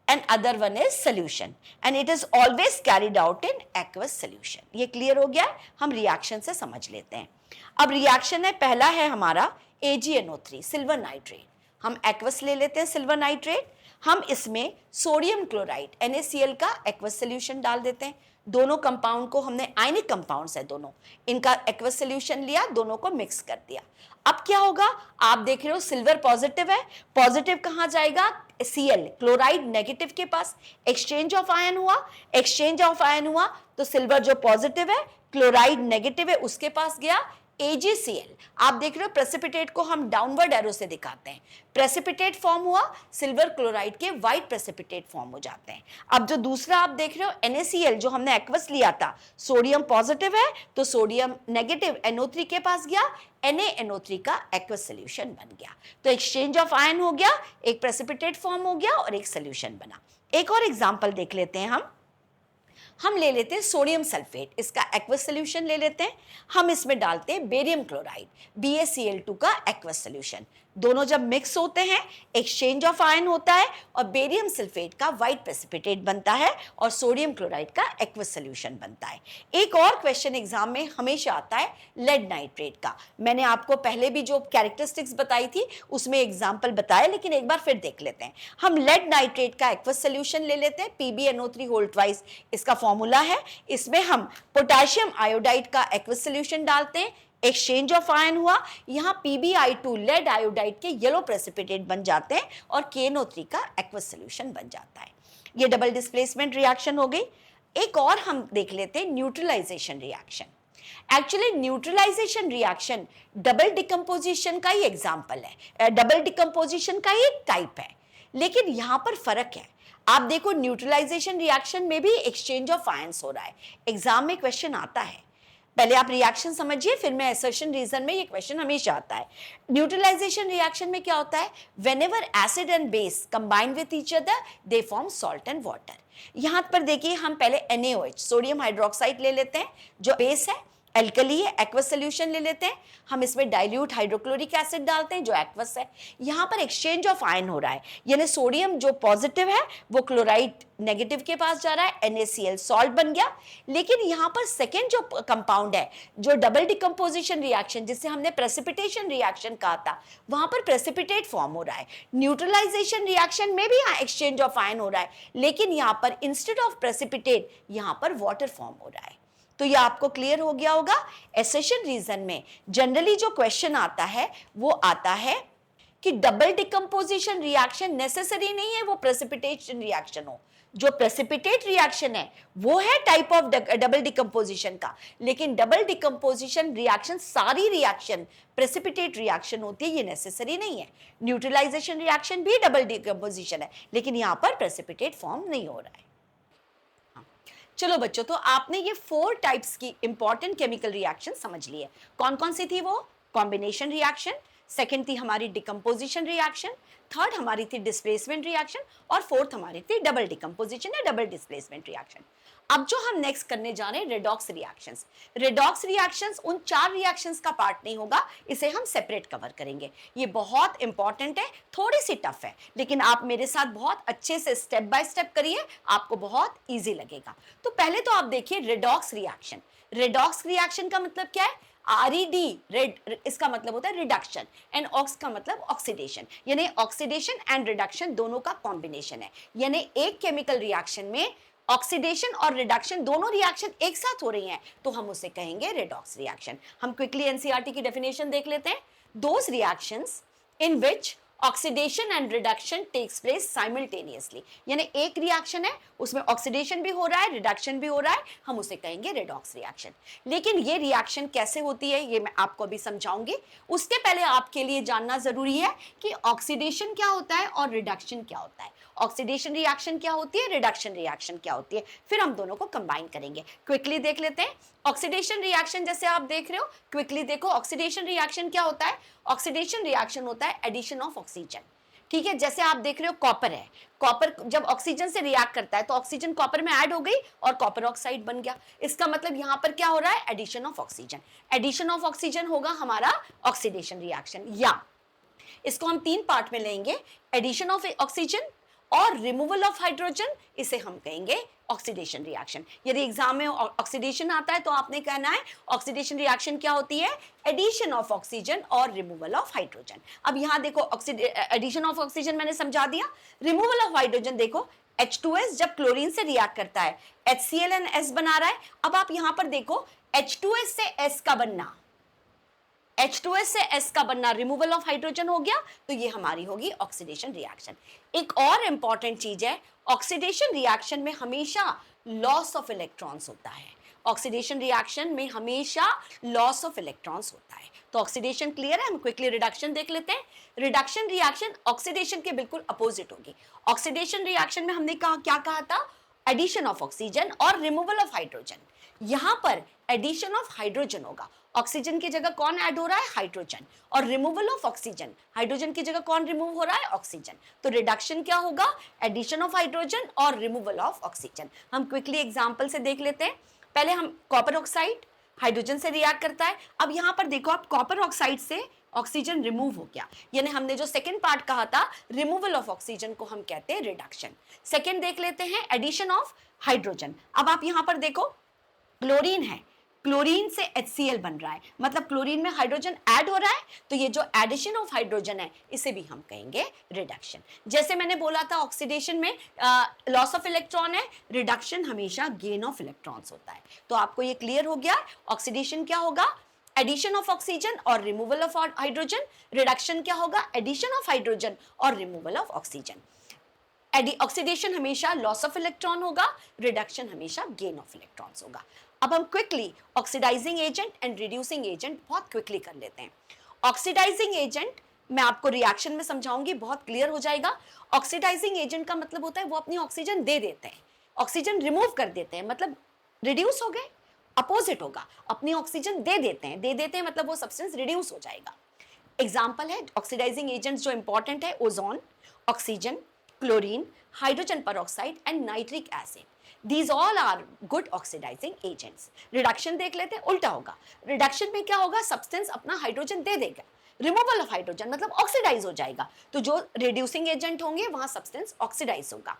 and other one is solution and it is always carried out in aqueous solution। ये clear हो गया? हम reaction से समझ लेते हैं। अब reaction है, पहला है हमारा AgNO3 सिल्वर नाइट्रेट। हम एक्वस ले लेते हैं सिल्वर नाइट्रेट, हम इसमें सोडियम क्लोराइड NaCl का एक्वस सोल्यूशन डाल देते हैं। दोनों कंपाउंड को हमने, आयनिक कंपाउंड्स है दोनों, इनका एक्वस सोल्यूशन लिया, दोनों को मिक्स कर दिया। अब क्या होगा? आप देख रहे हो सिल्वर पॉजिटिव है, पॉजिटिव कहां जाएगा? Cl क्लोराइड नेगेटिव के पास, एक्सचेंज ऑफ आयन हुआ, एक्सचेंज ऑफ आयन हुआ तो सिल्वर जो पॉजिटिव है, क्लोराइड नेगेटिव है, उसके पास गया AgCl। आप देख रहे हो प्रेसिपिटेट को हम डाउनवर्ड एरो से दिखाते हैं, प्रेसिपिटेट फॉर्म हुआ, सिल्वर क्लोराइड के व्हाइट प्रेसिपिटेट फॉर्म हो जाते हैं। अब जो दूसरा आप देख रहे हो NaCl, जो हमने एक्वस लिया था, सोडियम पॉजिटिव है तो सोडियम नेगेटिव NO3 के पास गया, NaNO3 का एक्वस सोल्यूशन बन गया, तो एक्सचेंज ऑफ आयन हो गया, एक प्रेसिपिटेट फॉर्म हो गया और एक सोल्यूशन बना। एक और एग्जांपल देख लेते हैं हम ले लेते हैं सोडियम सल्फेट, इसका एक्वस सोल्यूशन ले लेते हैं, हम इसमें डालते हैं बेरियम क्लोराइड BaCl2 का एक्वस सोल्यूशन। दोनों जब मिक्स होते हैं, एक्सचेंज ऑफ आयन होता है और बेरियम सल्फेट का व्हाइट प्रेसिपिटेट बनता है और सोडियम क्लोराइड का एक्वस सोल्यूशन बनता है। एक और क्वेश्चन एग्जाम में हमेशा आता है लेड नाइट्रेट का। मैंने आपको पहले भी जो कैरेक्टरिस्टिक्स बताई थी उसमें एग्जाम्पल बताया, लेकिन एक बार फिर देख लेते हैं। हम लेड नाइट्रेट का एक्वस सोल्यूशन ले लेते हैं, PbNO3 होल ट्वाइस इसका फॉर्मूला है। इसमें हम पोटेशियम आयोडाइड का एक्वस सोल्यूशन डालते हैं, एक्सचेंज ऑफ आयन हुआ, यहाँ PbI2 लेड आयोडाइड के येलो प्रेसिपिटेट बन जाते हैं और KNO3 का एक्वस सोल्यूशन बन जाता है। ये डबल डिस्प्लेसमेंट रिएक्शन हो गई। एक और हम देख लेते हैं neutralisation reaction. Actually neutralisation reaction double decomposition का ही एग्जाम्पल है, डबल डिकम्पोजिशन का ही एक टाइप है, लेकिन यहाँ पर फर्क है। आप देखो न्यूट्रलाइजेशन रिएक्शन में भी एक्सचेंज ऑफ आयंस हो रहा है, एग्जाम में क्वेश्चन आता है। पहले आप रिएक्शन समझिए, फिर मैं असर्शन रीजन में ये क्वेश्चन हमेशा आता है। न्यूट्रलाइजेशन रिएक्शन में क्या होता है? Whenever acid and base combine with each other they form salt and water. यहां पर देखिए हम पहले NaOH सोडियम हाइड्रोक्साइड ले लेते हैं जो बेस है, एल्कली है, एक्वस सोल्यूशन ले लेते हैं, हम इसमें डाइल्यूट हाइड्रोक्लोरिक एसिड डालते हैं जो एक्वस है। यहाँ पर एक्सचेंज ऑफ आयन हो रहा है, यानी सोडियम जो पॉजिटिव है वो क्लोराइड नेगेटिव के पास जा रहा है, NaCl सॉल्ट बन गया। लेकिन यहाँ पर सेकेंड जो कंपाउंड है, जो डबल डिकम्पोजिशन रिएक्शन जिसे हमने प्रेसिपिटेशन रिएक्शन कहा था, वहां पर प्रेसिपिटेट फॉर्म हो रहा है। न्यूट्रलाइजेशन रिएक्शन में भी एक्सचेंज ऑफ आयन हो रहा है, लेकिन यहाँ पर इंस्टेड ऑफ प्रेसिपिटेट यहाँ पर वाटर फॉर्म हो रहा है। तो ये आपको क्लियर हो गया होगा। एसेशन रीजन में जनरली जो क्वेश्चन आता है वो आता है कि डबल डिकम्पोजिशन रिएक्शन नेसेसरी नहीं है वो प्रेसिपिटेशन रिएक्शन हो। जो प्रेसिपिटेट रिएक्शन है वो है टाइप ऑफ डबल डिकम्पोजिशन का, लेकिन डबल डिकम्पोजिशन रिएक्शन सारी रिएक्शन प्रेसिपिटेट रिएक्शन होती है, ये नेसेसरी नहीं है। न्यूट्रलाइजेशन रिएक्शन भी डबल डिकम्पोजिशन है, लेकिन यहाँ पर प्रेसिपिटेट फॉर्म नहीं हो रहा है। चलो बच्चों, तो आपने ये 4 टाइप्स की इंपॉर्टेंट केमिकल रिएक्शन समझ ली है। कौन कौन सी थी वो? कॉम्बिनेशन रिएक्शन, सेकंड थी हमारी डिकम्पोजिशन रिएक्शन, थर्ड हमारी थी डिस्प्लेसमेंट रिएक्शन और फोर्थ हमारी थी डबल डिकम्पोजिशन या डबल डिस्प्लेसमेंट रिएक्शन। अब जो हम नेक्स्ट करने जा रहे हैं रेडॉक्स रिएक्शंस। रेडॉक्स रिएक्शंस उन 4 रिएक्शंस का पार्ट नहीं होगा, इसे हम सेपरेट कवर करेंगे। ये बहुत इंपॉर्टेंट है, थोड़ी सी टफ है, लेकिन आप मेरे साथ बहुत अच्छे से स्टेप बाय स्टेप करिए, आपको बहुत इजी लगेगा। तो पहले तो आप देखिए रेडॉक्स रिएक्शन। रेडॉक्स रिएक्शन का मतलब क्या है? RED, रेड, इसका मतलब होता है रिडक्शन, एंड ऑक्स का मतलब ऑक्सीडेशन, यानी ऑक्सीडेशन एंड रिडक्शन दोनों का कॉम्बिनेशन है। यानी एक केमिकल रिएक्शन में ऑक्सीडेशन और रिडक्शन दोनों रिएक्शन एक साथ हो रही हैं, तो हम उसे कहेंगे रेडॉक्स रिएक्शन। हम क्विकली एनसीईआरटी की डेफिनेशन देख लेते हैं। Those reactions in which oxidation and reduction takes place simultaneously, यानी एक रिएक्शन है उसमें ऑक्सीडेशन भी हो रहा है, रिडक्शन भी हो रहा है, हम उसे कहेंगे रेडॉक्स रिएक्शन। लेकिन ये रिएक्शन कैसे होती है ये मैं आपको अभी समझाऊंगी। उसके पहले आपके लिए जानना जरूरी है कि ऑक्सीडेशन क्या होता है और रिडक्शन क्या होता है। ऑक्सीडेशन रिएक्शन क्या होती है, रिडक्शन रिएक्शन क्या होती है, फिर हम दोनों को कंबाइन करेंगे। क्विकली देख लेते हैं ऑक्सीडेशन रिएक्शन। जैसे आप देख रहे हो, क्विकली देखो ऑक्सीडेशन रिएक्शन क्या होता है। ऑक्सीडेशन रिएक्शन होता है एडिशन ऑफ ऑक्सीजन। ठीक है, जैसे आप देख रहे हो कॉपर है, कॉपर जब ऑक्सीजन से रिएक्ट करता है तो ऑक्सीजन कॉपर में ऐड हो गई और कॉपर ऑक्साइड बन गया। इसका मतलब यहां पर क्या हो रहा है, addition of oxygen. Addition of oxygen होगा हमारा ऑक्सीडेशन रिएक्शन, या इसको हम 3 पार्ट में लेंगे, एडिशन ऑफ ऑक्सीजन और रिमूवल ऑफ हाइड्रोजन, इसे हम कहेंगे ऑक्सीडेशन रिएक्शन। यदि एग्जाम में ऑक्सीडेशन आता है तो आपने कहना है ऑक्सीडेशन रिएक्शन क्या होती है, एडिशन ऑफ ऑक्सीजन और रिमूवल ऑफ हाइड्रोजन। अब यहां देखो एडिशन ऑफ ऑक्सीजन मैंने समझा दिया, रिमूवल ऑफ हाइड्रोजन देखो H2S जब क्लोरीन से रिएक्ट करता है HCl एंड S बना रहा है। अब आप यहां पर देखो H2S से S का बनना, H2S से S का बनना, रिमूवल ऑफ हाइड्रोजन हो गया, तो ये हमारी होगी ऑक्सीडेशन रिएक्शन। एक और इंपॉर्टेंट चीज है, ऑक्सीडेशन रिएक्शन में हमेशा लॉस ऑफ इलेक्ट्रॉन्स होता है। ऑक्सीडेशन रिएक्शन में हमेशा लॉस ऑफ इलेक्ट्रॉन्स होता है। तो ऑक्सीडेशन क्लियर है, हम क्विकली रिडक्शन देख लेते हैं। रिडक्शन रिएक्शन ऑक्सीडेशन के बिल्कुल अपोजिट होगी। ऑक्सीडेशन रिएक्शन में हमने क्या कहा था, एडिशन ऑफ ऑक्सीजन और रिमूवल ऑफ हाइड्रोजन। यहां पर एडिशन ऑफ हाइड्रोजन होगा, ऑक्सीजन की जगह कौन ऐड हो रहा है, हाइड्रोजन, और रिमूवल ऑफ ऑक्सीजन, हाइड्रोजन की जगह कौन रिमूव हो रहा है, ऑक्सीजन। तो रिडक्शन क्या होगा, एडिशन ऑफ हाइड्रोजन और रिमूवल ऑफ ऑक्सीजन। हम क्विकली एग्जांपल से देख लेते हैं। पहले हम कॉपर ऑक्साइड हाइड्रोजन से रिएक्ट करता है। अब यहां पर देखो आप कॉपर ऑक्साइड से ऑक्सीजन रिमूव हो गया, यानी हमने जो सेकंड पार्ट कहा था रिमूवल ऑफ ऑक्सीजन को हम कहते हैं रिडक्शन। सेकंड देख लेते हैं एडिशन ऑफ हाइड्रोजन। अब आप यहां पर देखो क्लोरीन है, क्लोरीन से HCl बन रहा है, मतलब क्लोरीन में हाइड्रोजन ऐड हो रहा है, तो ये जो एडिशन ऑफ हाइड्रोजन है इसे भी हम कहेंगे रिडक्शन। जैसे मैंने बोला था ऑक्सीडेशन में लॉस ऑफ इलेक्ट्रॉन है, रिडक्शन हमेशा गेन ऑफ इलेक्ट्रॉन्स होता है। तो आपको ये क्लियर हो गया, ऑक्सीडेशन क्या होगा, एडिशन ऑफ ऑक्सीजन और रिमूवल ऑफ हाइड्रोजन। रिडक्शन क्या होगा, एडिशन ऑफ हाइड्रोजन और रिमूवल ऑफ ऑक्सीजन। ऑक्सीडेशन हमेशा लॉस ऑफ इलेक्ट्रॉन होगा, रिडक्शन हमेशा गेन ऑफ इलेक्ट्रॉन्स होगा। अब हम quickly oxidising agent and reducing agent बहुत क्विकली कर लेते हैं। ऑक्सीडाइजिंग एजेंट मैं आपको रिएक्शन में समझाऊंगी, बहुत क्लियर हो जाएगा। ऑक्सीडाइजिंग एजेंट का मतलब होता है वो अपनी ऑक्सीजन दे देते हैं, ऑक्सीजन रिमूव कर देते हैं, मतलब रिड्यूस हो गए। अपोजिट होगा, अपनी ऑक्सीजन दे देते हैं, दे देते हैं मतलब वो सब्सटेंस रिड्यूस हो जाएगा। एग्जाम्पल है ऑक्सीडाइजिंग एजेंट्स जो इंपॉर्टेंट है, ozone, oxygen, chlorine, hydrogen peroxide and nitric acid. These all are good oxidizing agents. Reduction देख लेते हैं, उल्टा होगा। रिडक्शन में क्या होगा, सब्सटेंस अपना हाइड्रोजन दे देगा, रिमूवल ऑफ हाइड्रोजन मतलब ऑक्सीडाइज हो जाएगा। तो जो रिड्यूसिंग एजेंट होंगे वहां सब्सटेंस ऑक्सीडाइज होगा।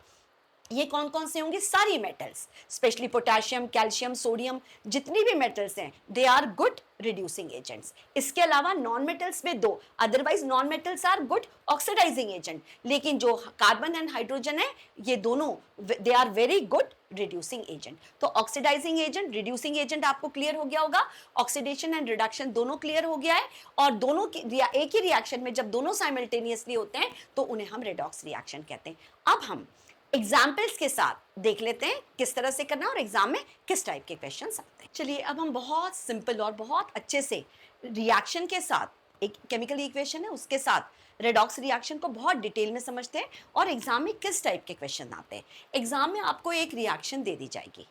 ये कौन कौन से होंगे, सारी metals, specially potassium, calcium, sodium, जितनी भी मेटल्स हैं they are good reducing agents. इसके अलावा नॉन मेटल्स में 2, otherwise non metals are good oxidising agent. लेकिन जो कार्बन एंड हाइड्रोजन है ये दोनों they are very good reducing agent. तो ऑक्सीडाइजिंग एजेंट, रिड्यूसिंग एजेंट आपको क्लियर हो गया होगा, ऑक्सीडेशन एंड रिडक्शन दोनों क्लियर हो गया है। और दोनों एक ही रिएक्शन में जब दोनों साइमल्टेनियसली होते हैं तो उन्हें हम रेडॉक्स रिएक्शन कहते हैं। अब हम एग्जाम्पल्स के साथ देख लेते हैं किस तरह से करना है और एग्जाम में किस टाइप के क्वेश्चंस आते हैं। चलिए अब हम बहुत सिंपल और बहुत अच्छे से रिएक्शन के साथ, एक केमिकल इक्वेशन है उसके साथ रेडॉक्स रिएक्शन को बहुत डिटेल में समझते हैं और एग्जाम में किस टाइप के क्वेश्चन आते हैं। एग्जाम में आपको एक रिएक्शन दे दी जाएगी,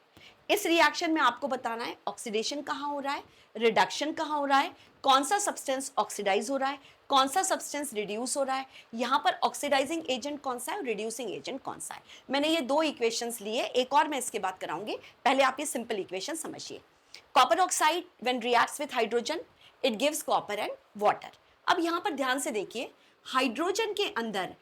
इस रिएक्शन में आपको बताना है ऑक्सीडेशन कहाँ हो रहा है, रिडक्शन कहाँ हो रहा है, कौन सा सब्सटेंस ऑक्सीडाइज हो रहा है, कौन सा सब्सटेंस रिड्यूस हो रहा है, यहाँ पर ऑक्सीडाइजिंग एजेंट कौन सा है और रिड्यूसिंग एजेंट कौन सा है। मैंने ये दो इक्वेशंस लिए, एक और मैं इसके बाद कराऊंगी, पहले आप ये सिंपल इक्वेशन समझिए। Copper oxide when reacts with hydrogen it gives copper and water. अब यहाँ पर ध्यान से देखिए, हाइड्रोजन के अंदर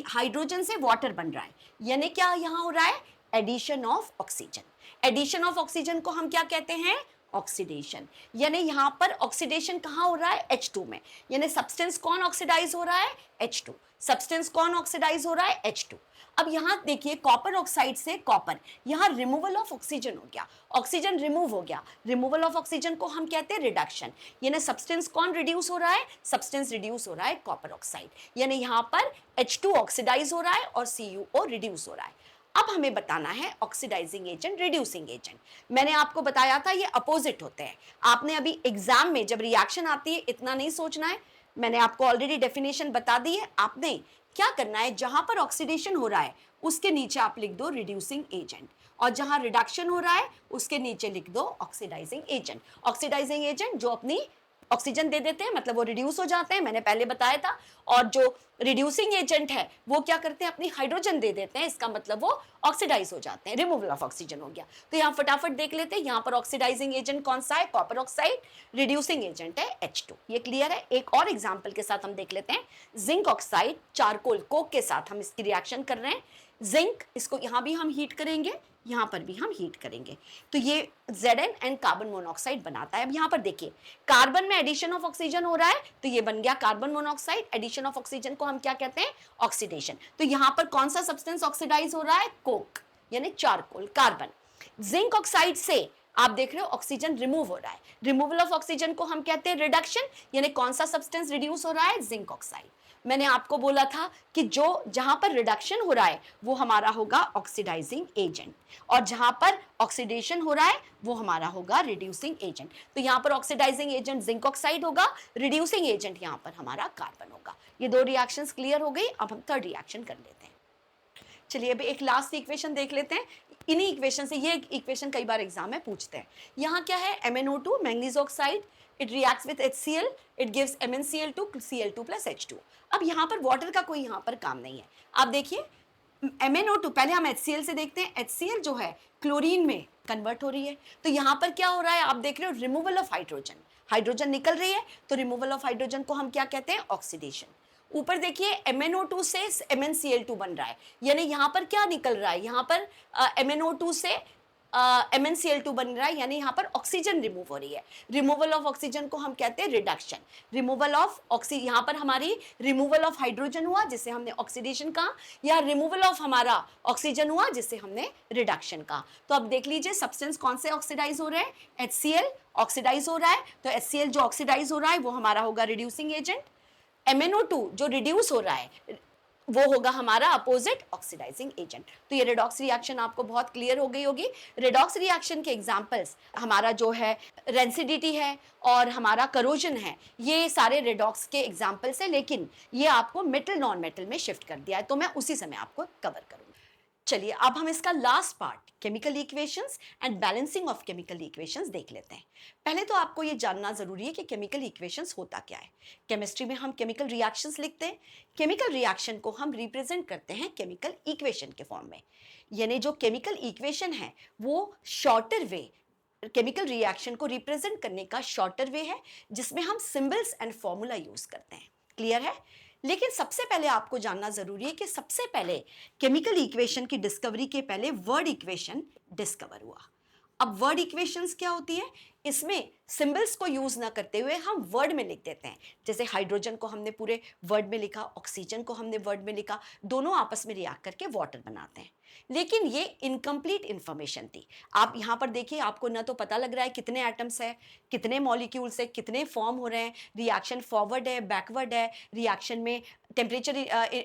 हाइड्रोजन से वाटर बन रहा है, यानी क्या यहाँ हो रहा है, addition of oxygen. Addition of oxygen को हम क्या कहते हैं, ऑक्सीडेशन। यानी यहाँ पर ऑक्सीडेशन कहाँ हो रहा है, H2 में। यानी सब्सटेंस कौन ऑक्सीडाइज हो रहा है, H2। सब्सटेंस कौन ऑक्सीडाइज हो रहा है, H2। अब यहाँ देखिए, कॉपर ऑक्साइड से कॉपर, यहाँ रिमूवल ऑफ ऑक्सीजन हो गया, ऑक्सीजन रिमूव हो गया। रिमूवल ऑफ ऑक्सीजन को हम कहते हैं रिडक्शन। यानी सब्सटेंस कौन रिड्यूस हो रहा है, सब्सटेंस रिड्यूस हो रहा है कॉपर ऑक्साइड। यानी यहाँ पर H2 ऑक्सीडाइज हो रहा है और CuO रिड्यूस हो रहा है। अब हमें बताना है ऑक्सीडाइजिंग एजेंट, रिड्यूसिंग एजेंट। मैंने आपको बताया था ये अपोजिट होते हैं। आपने अभी एग्जाम में जब रिएक्शन आती है इतना नहीं सोचना है, मैंने आपको ऑलरेडी डेफिनेशन बता दी है। आपने क्या करना है, जहां पर ऑक्सीडेशन हो रहा है उसके नीचे आप लिख दो रिड्यूसिंग एजेंट, और जहां रिडक्शन हो रहा है उसके नीचे लिख दो ऑक्सीडाइजिंग एजेंट। ऑक्सीडाइजिंग एजेंट जो अपनी ऑक्सीजन दे देते हैं, मतलब वो रिड्यूस हो जाते हैं, मैंने पहले बताया था। और जो रिड्यूसिंग एजेंट है वो क्या करते हैं, अपनी हाइड्रोजन दे देते हैं, इसका मतलब वो ऑक्सीडाइज हो जाते हैं, रिमूवल ऑफ ऑक्सीजन हो गया। तो यहाँ फटाफट देख लेते हैं, यहाँ पर ऑक्सीडाइजिंग एजेंट कौन सा है, कॉपर ऑक्साइड। रिड्यूसिंग एजेंट है H2। ये क्लियर है। एक और एग्जाम्पल के साथ हम देख लेते हैं, जिंक ऑक्साइड चारकोल कोक के साथ हम इसकी रिएक्शन कर रहे हैं। जिंक, इसको यहाँ भी हम हीट करेंगे, यहाँ पर भी हम हीट करेंगे, तो ये Zn एंड कार्बन मोनोऑक्साइड बनाता है। अब यहाँ पर देखिए, कार्बन में एडिशन ऑफ ऑक्सीजन हो रहा है, तो ये बन गया carbon monoxide. Addition of oxygen को हम क्या कहते हैं, ऑक्सीडेशन। तो यहाँ पर कौन सा सब्सटेंस ऑक्सीडाइज हो रहा है, कोक, यानी चारकोल, कार्बन। जिंक ऑक्साइड से आप देख रहे हो ऑक्सीजन रिमूव हो रहा है, रिमूवल ऑफ ऑक्सीजन को हम कहते हैं रिडक्शन। यानी कौन सा सब्सटेंस रिड्यूस हो रहा है, जिंक ऑक्साइड। मैंने आपको बोला था कि जो जहां पर रिडक्शन हो रहा है वो हमारा होगा ऑक्सीडाइजिंग एजेंट, और जहां पर ऑक्सीडेशन हो रहा है वो हमारा होगा रिड्यूसिंग एजेंट। तो यहाँ पर ऑक्सीडाइजिंग एजेंट जिंक ऑक्साइड होगा, रिड्यूसिंग एजेंट यहाँ पर हमारा कार्बन होगा। ये दो रिएक्शंस क्लियर हो गई। अब हम थर्ड रिएक्शन कर लेते हैं। चलिए अभी एक लास्ट इक्वेशन देख लेते हैं। इन्हीं इक्वेशन से, ये इक्वेशन कई बार एग्जाम में पूछते हैं। यहाँ क्या है, MnO2 manganese oxide, it reacts with HCl, it gives MnCl2 Cl2 plus H2। अब यहाँ पर वाटर का कोई यहाँ पर काम नहीं है। आप देखिए MnO2, पहले हम HCl से देखते हैं। HCl जो है क्लोरीन में कन्वर्ट हो रही है, तो यहाँ पर क्या हो रहा है, आप देख रहे हो रिमूवल ऑफ हाइड्रोजन, हाइड्रोजन निकल रही है, तो रिमूवल ऑफ हाइड्रोजन को हम क्या कहते हैं, ऑक्सीडेशन। ऊपर देखिए MnO2 से MnCl2 बन रहा है, यानी यहाँ पर क्या निकल रहा है, यहाँ पर MnO2 से MnCl2 बन रहा है, यानी यहाँ पर ऑक्सीजन रिमूव हो रही है। रिमूवल ऑफ ऑक्सीजन को हम कहते हैं रिडक्शन। रिमूवल ऑफ यहाँ पर हमारी रिमूवल ऑफ हाइड्रोजन हुआ जिसे हमने ऑक्सीडेशन कहा, या रिमूवल ऑफ हमारा ऑक्सीजन हुआ जिसे हमने रिडक्शन कहा। तो अब देख लीजिए सब्सटेंस कौन से ऑक्सीडाइज हो रहे हैं, HCl ऑक्सीडाइज हो रहा है, तो HCl जो ऑक्सीडाइज हो रहा है वो हमारा होगा रिड्यूसिंग एजेंट। MnO2 जो रिड्यूस हो रहा है वो होगा हमारा अपोजिट ऑक्सीडाइजिंग एजेंट। तो ये रेडॉक्स रिएक्शन आपको बहुत क्लियर हो गई होगी। रेडॉक्स रिएक्शन के एग्जांपल्स हमारा जो है रेंसिडिटी है और हमारा करोजन है, ये सारे रेडॉक्स के एग्जांपल्स हैं, लेकिन ये आपको मेटल नॉन मेटल में शिफ्ट कर दिया है, तो मैं उसी समय आपको कवर करूँगी। चलिए अब हम इसका last part, chemical equations and balancing of chemical equations देख लेते हैं। पहले तो आपको ये जानना जरूरी है कि केमिकल इक्वेशंस होता क्या है। केमिस्ट्री में हम केमिकल रिएक्शंस लिखते हैं, केमिकल रिएक्शन को हम रिप्रेजेंट करते हैं केमिकल इक्वेशन के फॉर्म में। यानी जो केमिकल इक्वेशन है वो शॉर्टर वे, केमिकल रिएक्शन को रिप्रेजेंट करने का शॉर्टर वे है जिसमें हम सिंबल्स एंड फॉर्मूला यूज करते हैं। क्लियर है। लेकिन सबसे पहले आपको जानना जरूरी है कि सबसे पहले केमिकल इक्वेशन की डिस्कवरी के पहले वर्ड इक्वेशन डिस्कवर हुआ। अब वर्ड इक्वेशंस क्या होती है, इसमें सिंबल्स को यूज ना करते हुए हम वर्ड में लिख देते हैं। जैसे हाइड्रोजन को हमने पूरे वर्ड में लिखा, ऑक्सीजन को हमने वर्ड में लिखा, दोनों आपस में रिएक्ट करके वाटर बनाते हैं। लेकिन ये इनकम्प्लीट इंफॉर्मेशन थी। आप यहाँ पर देखिए, आपको ना तो पता लग रहा है कितने एटम्स है, कितने मॉलिक्यूल्स है, कितने फॉर्म हो रहे हैं, रिएक्शन फॉरवर्ड है, बैकवर्ड है, रिएक्शन में टेम्परेचर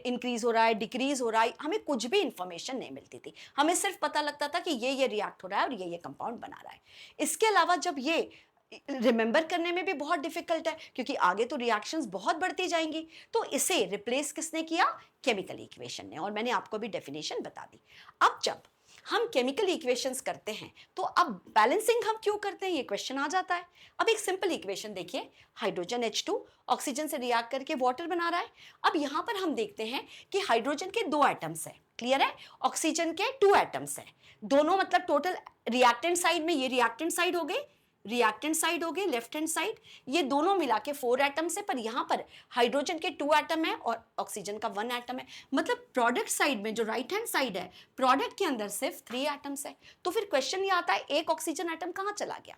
इंक्रीज हो रहा है, डिक्रीज हो रहा है, हमें कुछ भी इंफॉर्मेशन नहीं मिलती थी। हमें सिर्फ पता लगता था कि ये रिएक्ट हो रहा है और ये कंपाउंड बना रहा है। इसके अलावा जब ये रिमेंबर करने में भी बहुत डिफिकल्ट है क्योंकि आगे तो रिएक्शंस बहुत बढ़ती जाएंगी, तो इसे रिप्लेस किसने किया, केमिकल इक्वेशन ने, और मैंने आपको भी डेफिनेशन बता दी। अब जब हम केमिकल इक्वेशंस करते हैं, तो अब बैलेंसिंग हम क्यों करते हैं, ये क्वेश्चन आ जाता है। अब एक सिंपल इक्वेशन देखिए, हाइड्रोजन H2 ऑक्सीजन से रिएक्ट करके वाटर बना रहा है। अब यहाँ पर हम देखते हैं कि हाइड्रोजन के 2 एटम्स है, क्लियर है, ऑक्सीजन के 2 एटम्स है, दोनों मतलब टोटल रिएक्टेंट साइड में, ये रिएक्टेंट साइड हो गई, रिएक्टेंट साइड हो गई लेफ्ट हैंड साइड, ये दोनों मिला के 4 एटम्स है, पर यहाँ पर हाइड्रोजन के 2 एटम है और ऑक्सीजन का 1 एटम है, मतलब प्रोडक्ट साइड में जो राइट हैंड साइड है, प्रोडक्ट के अंदर सिर्फ 3 एटम्स है। तो फिर क्वेश्चन ये आता है, एक ऑक्सीजन एटम कहाँ चला गया।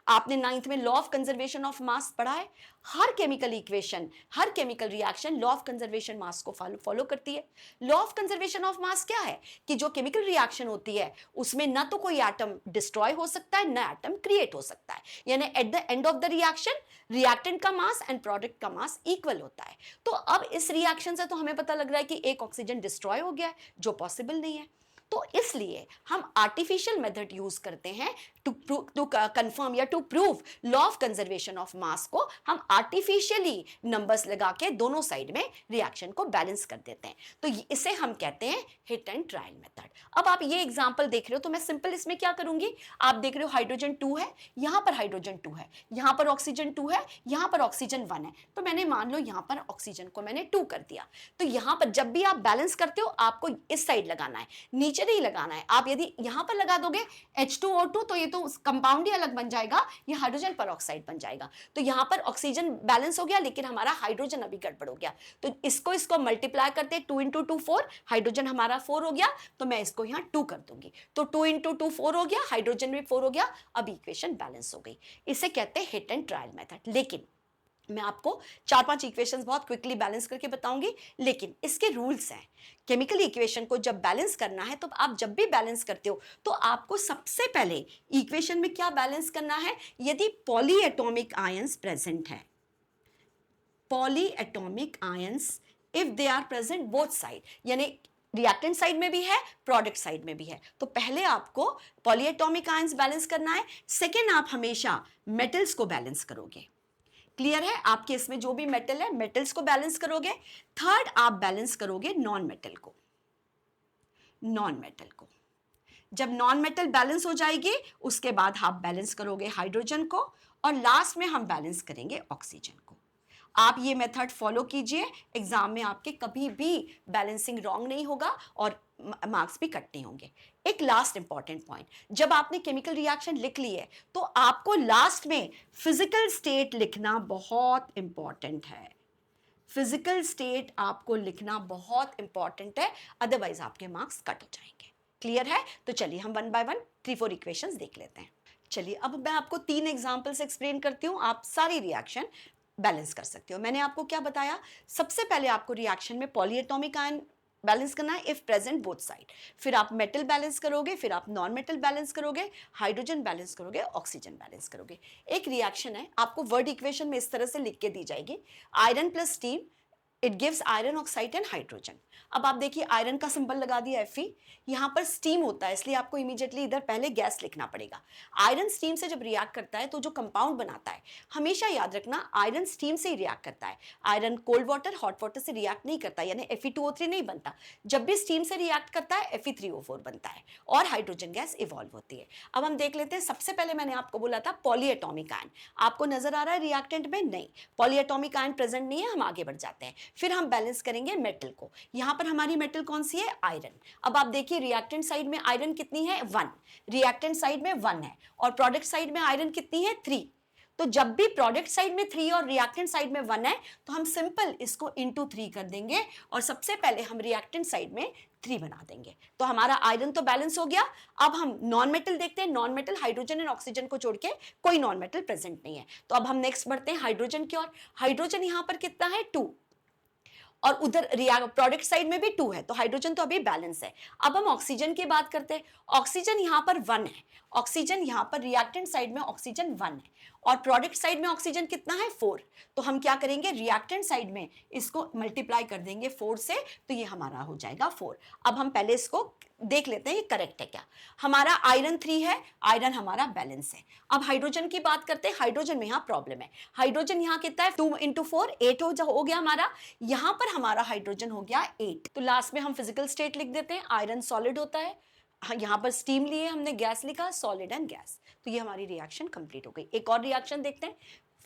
आपने 9th में law of conservation of mass पढ़ा है, हर केमिकल इक्वेशन, हर chemical reaction law of conservation mass को फॉलो करती है। Law of conservation of mass क्या है कि जो केमिकल रिएक्शन होती है उसमें ना तो कोई एटम डिस्ट्रॉय हो सकता है, ना एटम क्रिएट हो सकता है, यानी at the end of the reaction reactant का मास एंड प्रोडक्ट का मास इक्वल होता है। तो अब इस रिएक्शन से तो हमें पता लग रहा है कि एक ऑक्सीजन डिस्ट्रॉय हो गया है, जो पॉसिबल नहीं है। तो इसलिए हम आर्टिफिशियल मेथड यूज करते हैं टू कंफर्म या to prove law of conservation of mass को हम आर्टिफिशियली नंबर्स लगा के दोनों साइड में रिएक्शन को बैलेंस कर देते हैं। तो इसे हम कहते हैं हिट एंड ट्रायल मेथड। अब आप ये एग्जांपल देख रहे हो, तो मैं सिंपल इसमें क्या करूंगी, आप देख रहे हो हाइड्रोजन 2 है, यहां पर हाइड्रोजन 2 है, यहां पर ऑक्सीजन 2 है, यहां पर ऑक्सीजन 1 है, तो मैंने मान लो यहां पर ऑक्सीजन को मैंने 2 कर दिया। तो यहां पर जब भी आप बैलेंस करते हो आपको इस साइड लगाना है, नीचे नहीं लगाना है। आप यदि यहां पर लगा दोगे H2O2 तो ये तो कंपाउंड ही अलग बन जाएगा, ये हाइड्रोजन पेरोक्साइड बन जाएगा। तो यहां पर ऑक्सीजन बैलेंस हो गया, लेकिन हमारा हाइड्रोजन अभी गड़बड़ हो गया। तो इसको मल्टीप्लाई करते 2 × 2 4, हाइड्रोजन हमारा 4 हो गया, तो मैं इसको यहाँ 2 कर दूंगी, तो 2 × 2 4 हो गया, हाइड्रोजन भी 4 हो गया, अब इक्वेशन बैलेंस हो गई। इसे कहते हैं हिट एंड ट्रायल मेथड। लेकिन मैं आपको 4-5 इक्वेशंस बहुत क्विकली बैलेंस करके बताऊंगी, लेकिन इसके रूल्स हैं। केमिकल इक्वेशन को जब बैलेंस करना है, तो आप जब भी बैलेंस करते हो तो आपको सबसे पहले इक्वेशन में क्या बैलेंस करना है, यदि पॉलीएटॉमिक आयंस प्रेजेंट है, polyatomic ions if they are present both side, यानी रिएक्टेंट साइड में भी है, प्रोडक्ट साइड में भी है, तो पहले आपको पॉलीएटॉमिक आयंस बैलेंस करना है। सेकेंड, आप हमेशा मेटल्स को बैलेंस करोगे, क्लियर है, आपके इसमें जो भी मेटल है मेटल्स को बैलेंस करोगे। थर्ड, आप बैलेंस करोगे नॉन मेटल को, नॉन मेटल को। जब नॉन मेटल बैलेंस हो जाएगी उसके बाद आप बैलेंस करोगे हाइड्रोजन को, और लास्ट में हम बैलेंस करेंगे ऑक्सीजन को। आप ये मेथड फॉलो कीजिए, एग्जाम में आपके कभी भी बैलेंसिंग रॉन्ग नहीं होगा और मार्क्स भी कट नहीं होंगे। एक लास्ट इंपॉर्टेंट पॉइंट, जब आपने केमिकल रिएक्शन लिख ली है तो आपको लास्ट में फिजिकल स्टेट लिखना बहुत इंपॉर्टेंट है। फिजिकल स्टेट आपको लिखना बहुत इंपॉर्टेंट है, अदरवाइज आपके मार्क्स कट हो जाएंगे। क्लियर है? तो चलिए हम 1 बाय 1 3-4 इक्वेशंस देख लेते हैं। चलिए अब मैं आपको 3 एग्जांपल्स एक्सप्लेन करती हूँ, आप सारी रिएक्शन बैलेंस कर सकते हो। मैंने आपको क्या बताया, सबसे पहले आपको रिएक्शन में पॉलीएटॉमिक आयन बैलेंस करना है इफ प्रेजेंट बोथ साइड, फिर आप मेटल बैलेंस करोगे, फिर आप नॉन मेटल बैलेंस करोगे, हाइड्रोजन बैलेंस करोगे, ऑक्सीजन बैलेंस करोगे। एक रिएक्शन है, आपको वर्ड इक्वेशन में इस तरह से लिख के दी जाएगी, iron plus steam it gives iron oxide and hydrogen. अब आप देखिए आयरन का सिंबल लगा दिया Fe, यहाँ पर स्टीम होता है इसलिए आपको इमीडिएटली इधर पहले गैस लिखना पड़ेगा। आयरन स्टीम से जब रिएक्ट करता है तो जो कंपाउंड बनाता है, हमेशा याद रखना आयरन स्टीम से ही रिएक्ट करता है, iron cold water hot water से रिएक्ट नहीं करता, यानी Fe2O3 नहीं बनता। जब भी स्टीम से रिएक्ट करता है Fe3O4 बनता है और हाइड्रोजन गैस इवॉल्व होती है। अब हम देख लेते हैं, सबसे पहले मैंने आपको बोला था पॉलीएटॉमिक आयन, आपको नजर आ रहा है रिएक्टेंट में, नहीं पॉलीएटॉमिक आयन प्रेजेंट नहीं है, हम आगे बढ़ जाते हैं। फिर हम बैलेंस करेंगे मेटल को, यहाँ पर हमारी मेटल कौन सी है, आयरन। अब आप देखिए रिएक्टेंट साइड में आयरन कितनी है, 1, रिएक्टेंट साइड में 1 है, और प्रोडक्ट साइड में आयरन कितनी है, 3। तो जब भी प्रोडक्ट साइड में 3 और रिएक्टेंट साइड में 1 है तो हम सिंपल इसको इंटू 3 कर देंगे, और सबसे पहले हम रिएक्टेंट साइड में 3 बना देंगे, तो हमारा आयरन तो बैलेंस हो गया। अब हम नॉन मेटल देखते हैं, non metal hydrogen and oxygen को छोड़ के कोई नॉन मेटल प्रेजेंट नहीं है, तो अब हम नेक्स्ट बढ़ते हैं हाइड्रोजन की ओर। हाइड्रोजन यहाँ पर कितना है, 2, और उधर प्रोडक्ट साइड में भी 2 है, तो हाइड्रोजन तो अभी बैलेंस है। अब हम ऑक्सीजन की बात करते हैं, ऑक्सीजन यहाँ पर 1 है, ऑक्सीजन यहाँ पर रिएक्टेंट साइड में ऑक्सीजन 1 है, और प्रोडक्ट साइड में ऑक्सीजन कितना है, 4। तो हम क्या करेंगे, रिएक्टेंट साइड में इसको मल्टीप्लाई कर देंगे 4 से, तो ये हमारा हो जाएगा 4। अब हम पहले इसको देख लेते हैं ये करेक्ट है क्या। हमारा आयरन 3 है, आयरन हमारा बैलेंस है। अब हाइड्रोजन की बात करते हैं, हाइड्रोजन में यहाँ प्रॉब्लम है, हाइड्रोजन यहाँ कितना है, 2 × 4 8 हो गया हमारा, यहाँ पर हमारा हाइड्रोजन हो गया 8। तो लास्ट में हम फिजिकल स्टेट लिख देते हैं, आयरन सॉलिड होता है, हाँ, यहाँ पर स्टीम लिए हमने, गैस लिखा, सॉलिड एंड गैस। तो ये हमारी रिएक्शन कंप्लीट हो गई। एक और रिएक्शन देखते हैं,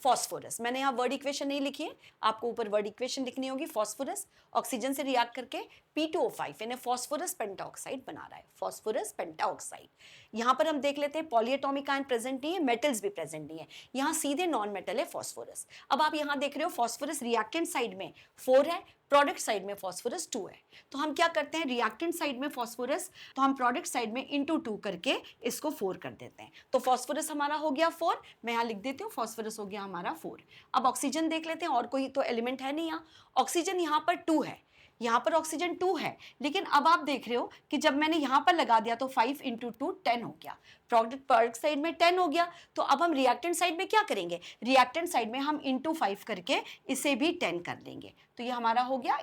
फॉस्फोरस। मैंने यहाँ वर्ड इक्वेशन नहीं लिखी है, आपको ऊपर वर्ड इक्वेशन लिखनी होगी। फॉस्फोरस ऑक्सीजन से रिएक्ट करके P2O5 यानी फॉस्फोरस पेंटाऑक्साइड बना रहा है, फॉस्फोरस पेंटाऑक्साइड। यहाँ पर हम देख लेते हैं पॉलीएटॉमिक आयन प्रेजेंट नहीं है, मेटल्स भी प्रेजेंट नहीं है, यहाँ सीधे नॉन मेटल है फॉस्फोरस। अब आप यहाँ देख रहे हो फॉस्फोरस रिएक्टेंट साइड में 4 है, प्रोडक्ट साइड में फॉस्फोरस 2 है। तो हम क्या करते हैं, रिएक्टेंट साइड में फॉस्फोरस, तो हम प्रोडक्ट साइड में इंटू 2 करके इसको 4 कर देते हैं। तो फॉस्फोरस हमारा हो गया 4, मैं यहाँ लिख देती हूँ फॉस्फोरस हो गया हमारा 4। अब ऑक्सीजन देख लेते हैं, और कोई तो एलिमेंट है नहीं यहाँ। ऑक्सीजन यहाँ पर 2 है, यहाँ पर ऑक्सीजन 2 है, लेकिन अब आप देख रहे हो कि जब मैंने यहाँ पर लगा दिया तो 5 × 2 10 हो गया, प्रोडक्ट साइड में 10 हो गया। तो अब हम रिएक्टेंट साइड में क्या करेंगे, रिएक्टेंट साइड में हम इंटू 5 करके इसे भी 10 कर लेंगे। तो ये हमारा हो गया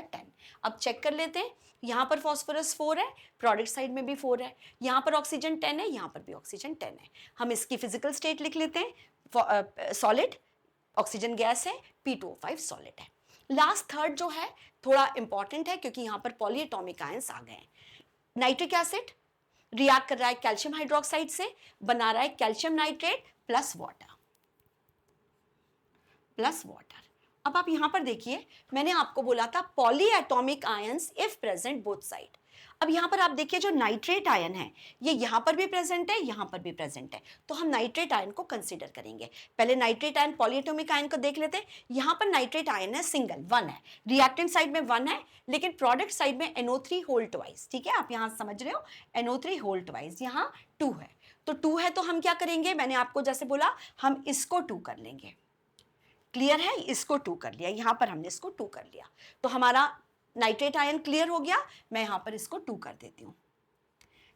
10। अब चेक कर लेते हैं, यहाँ पर फॉस्फोरस 4 है, प्रोडक्ट साइड में भी 4 है, यहाँ पर ऑक्सीजन 10 है, यहाँ पर भी ऑक्सीजन 10 है। हम इसकी फिजिकल स्टेट लिख लेते हैं, सॉलिड, ऑक्सीजन गैस है, P2O5 सॉलिड है। लास्ट थर्ड जो है थोड़ा इंपॉर्टेंट है, क्योंकि यहाँ पर पॉलीएटॉमिक आयंस आ गए हैं। नाइट्रिक एसिड रिएक्ट कर रहा है कैल्शियम हाइड्रोक्साइड से, बना रहा है कैल्शियम नाइट्रेट प्लस वाटर। अब आप यहां पर देखिए, मैंने आपको बोला था polyatomic ions if present both side. अब यहां पर आप देखिए जो नाइट्रेट आयन है ये यहां पर भी प्रेजेंट है, यहां पर भी प्रेजेंट है, तो हम नाइट्रेट आयन को कंसीडर करेंगे। पहले नाइट्रेट आयन पॉलीएटॉमिक आयन को देख लेते हैं। यहां पर नाइट्रेट आयन है सिंगल 1 है, रिएक्टेंट साइड में 1 है, लेकिन प्रोडक्ट साइड में NO3 होल ट्वाइस। ठीक है, आप यहां समझ रहे हो, NO3 होल ट्वाइस, यहां 2 है। तो 2 है तो हम क्या करेंगे, मैंने आपको जैसे बोला हम इसको 2 कर लेंगे। क्लियर है, इसको 2 कर लिया, यहां पर हमने इसको 2 कर लिया, तो हमारा नाइट्रेट आयन क्लियर हो गया। मैं यहां पर इसको 2 कर देती हूं,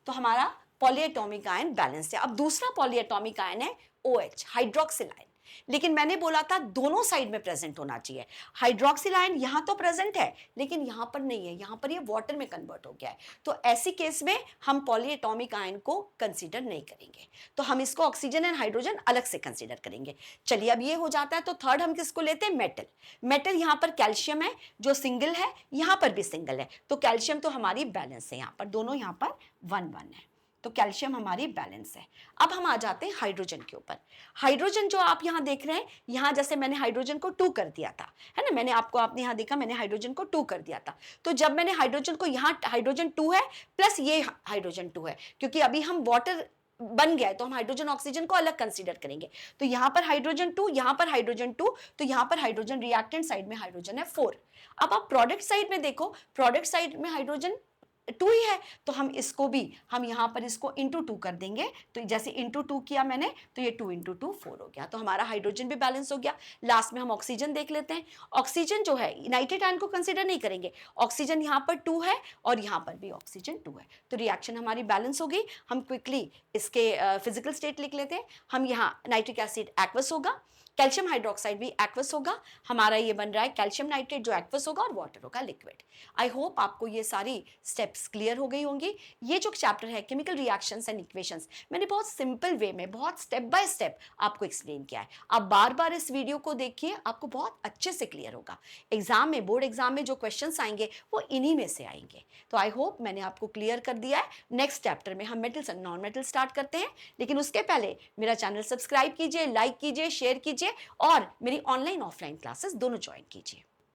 तो हमारा पॉलीएटॉमिक आयन बैलेंस है। अब दूसरा पॉलीएटॉमिक आयन है OH, हाइड्रोक्सिल आयन, लेकिन मैंने बोला था दोनों साइड में प्रेजेंट होना चाहिए। हाइड्रोक्सिल आयन यहां तो प्रेजेंट है, लेकिन यहां पर नहीं है, यहां पर ये वाटर में कन्वर्ट हो गया है। तो ऐसी केस में हम पॉलीएटॉमिक आयन को कंसीडर नहीं करेंगे, तो हम इसको ऑक्सीजन एंड हाइड्रोजन अलग से कंसीडर करेंगे। चलिए, अब ये हो जाता है, तो थर्ड हम किसको लेते हैं, मेटल। मेटल यहां पर कैल्शियम है जो सिंगल है, यहां पर भी सिंगल है, तो कैल्शियम तो हमारी बैलेंस है, यहां पर दोनों यहां पर 1-1 है, तो कैल्शियम हमारी बैलेंस है। अब हम आ जाते हैं हाइड्रोजन के ऊपर। हाइड्रोजन जो आप यहाँ देख रहे हैं, यहाँ जैसे मैंने हाइड्रोजन को 2 कर दिया था, है ना, आपने यहाँ देखा मैंने हाइड्रोजन को 2 कर दिया था। तो जब मैंने हाइड्रोजन को, यहाँ हाइड्रोजन 2 है प्लस ये हाइड्रोजन 2 है, क्योंकि अभी हम वाटर बन गया है तो हम हाइड्रोजन ऑक्सीजन को अलग कंसीडर करेंगे। तो यहाँ पर हाइड्रोजन 2, यहाँ पर हाइड्रोजन 2, तो यहाँ पर हाइड्रोजन, रिएक्टेंट साइड में हाइड्रोजन है 4। अब आप प्रोडक्ट साइड में देखो, प्रोडक्ट साइड में हाइड्रोजन 2 ही है, तो हम इसको भी, हम यहाँ पर इसको इंटू 2 कर देंगे। तो जैसे इंटू 2 किया मैंने, तो ये 2 × 2 4 हो गया, तो हमारा हाइड्रोजन भी बैलेंस हो गया। लास्ट में हम ऑक्सीजन देख लेते हैं। ऑक्सीजन जो है, नाइट्रेट आयन को कंसीडर नहीं करेंगे, ऑक्सीजन यहाँ पर 2 है और यहाँ पर भी ऑक्सीजन 2 है, तो रिएक्शन हमारी बैलेंस हो गई। हम क्विकली इसके फिजिकल स्टेट लिख लेते हैं। हम यहाँ नाइट्रिक एसिड एक्वस होगा, कैल्शियम हाइड्रोक्साइड भी एक्वस होगा, हमारा ये बन रहा है कैल्शियम नाइट्रेट जो एक्वस होगा, और वाटर होगा लिक्विड। आई होप आपको ये सारी स्टेप्स क्लियर हो गई होंगी। ये जो चैप्टर है केमिकल रिएक्शंस एंड इक्वेशंस, मैंने बहुत सिंपल वे में, बहुत स्टेप बाय स्टेप आपको एक्सप्लेन किया है। आप बार बार इस वीडियो को देखिए, आपको बहुत अच्छे से क्लियर होगा। एग्जाम में, बोर्ड एग्जाम में जो क्वेश्चंस आएंगे वो इन्हीं में से आएंगे। तो आई होप मैंने आपको क्लियर कर दिया है। नेक्स्ट चैप्टर में हम metals and non metal start करते हैं, लेकिन उसके पहले मेरा चैनल सब्सक्राइब कीजिए, लाइक कीजिए, शेयर कीजिए और मेरी ऑनलाइन ऑफलाइन क्लासेस दोनों ज्वाइन कीजिए।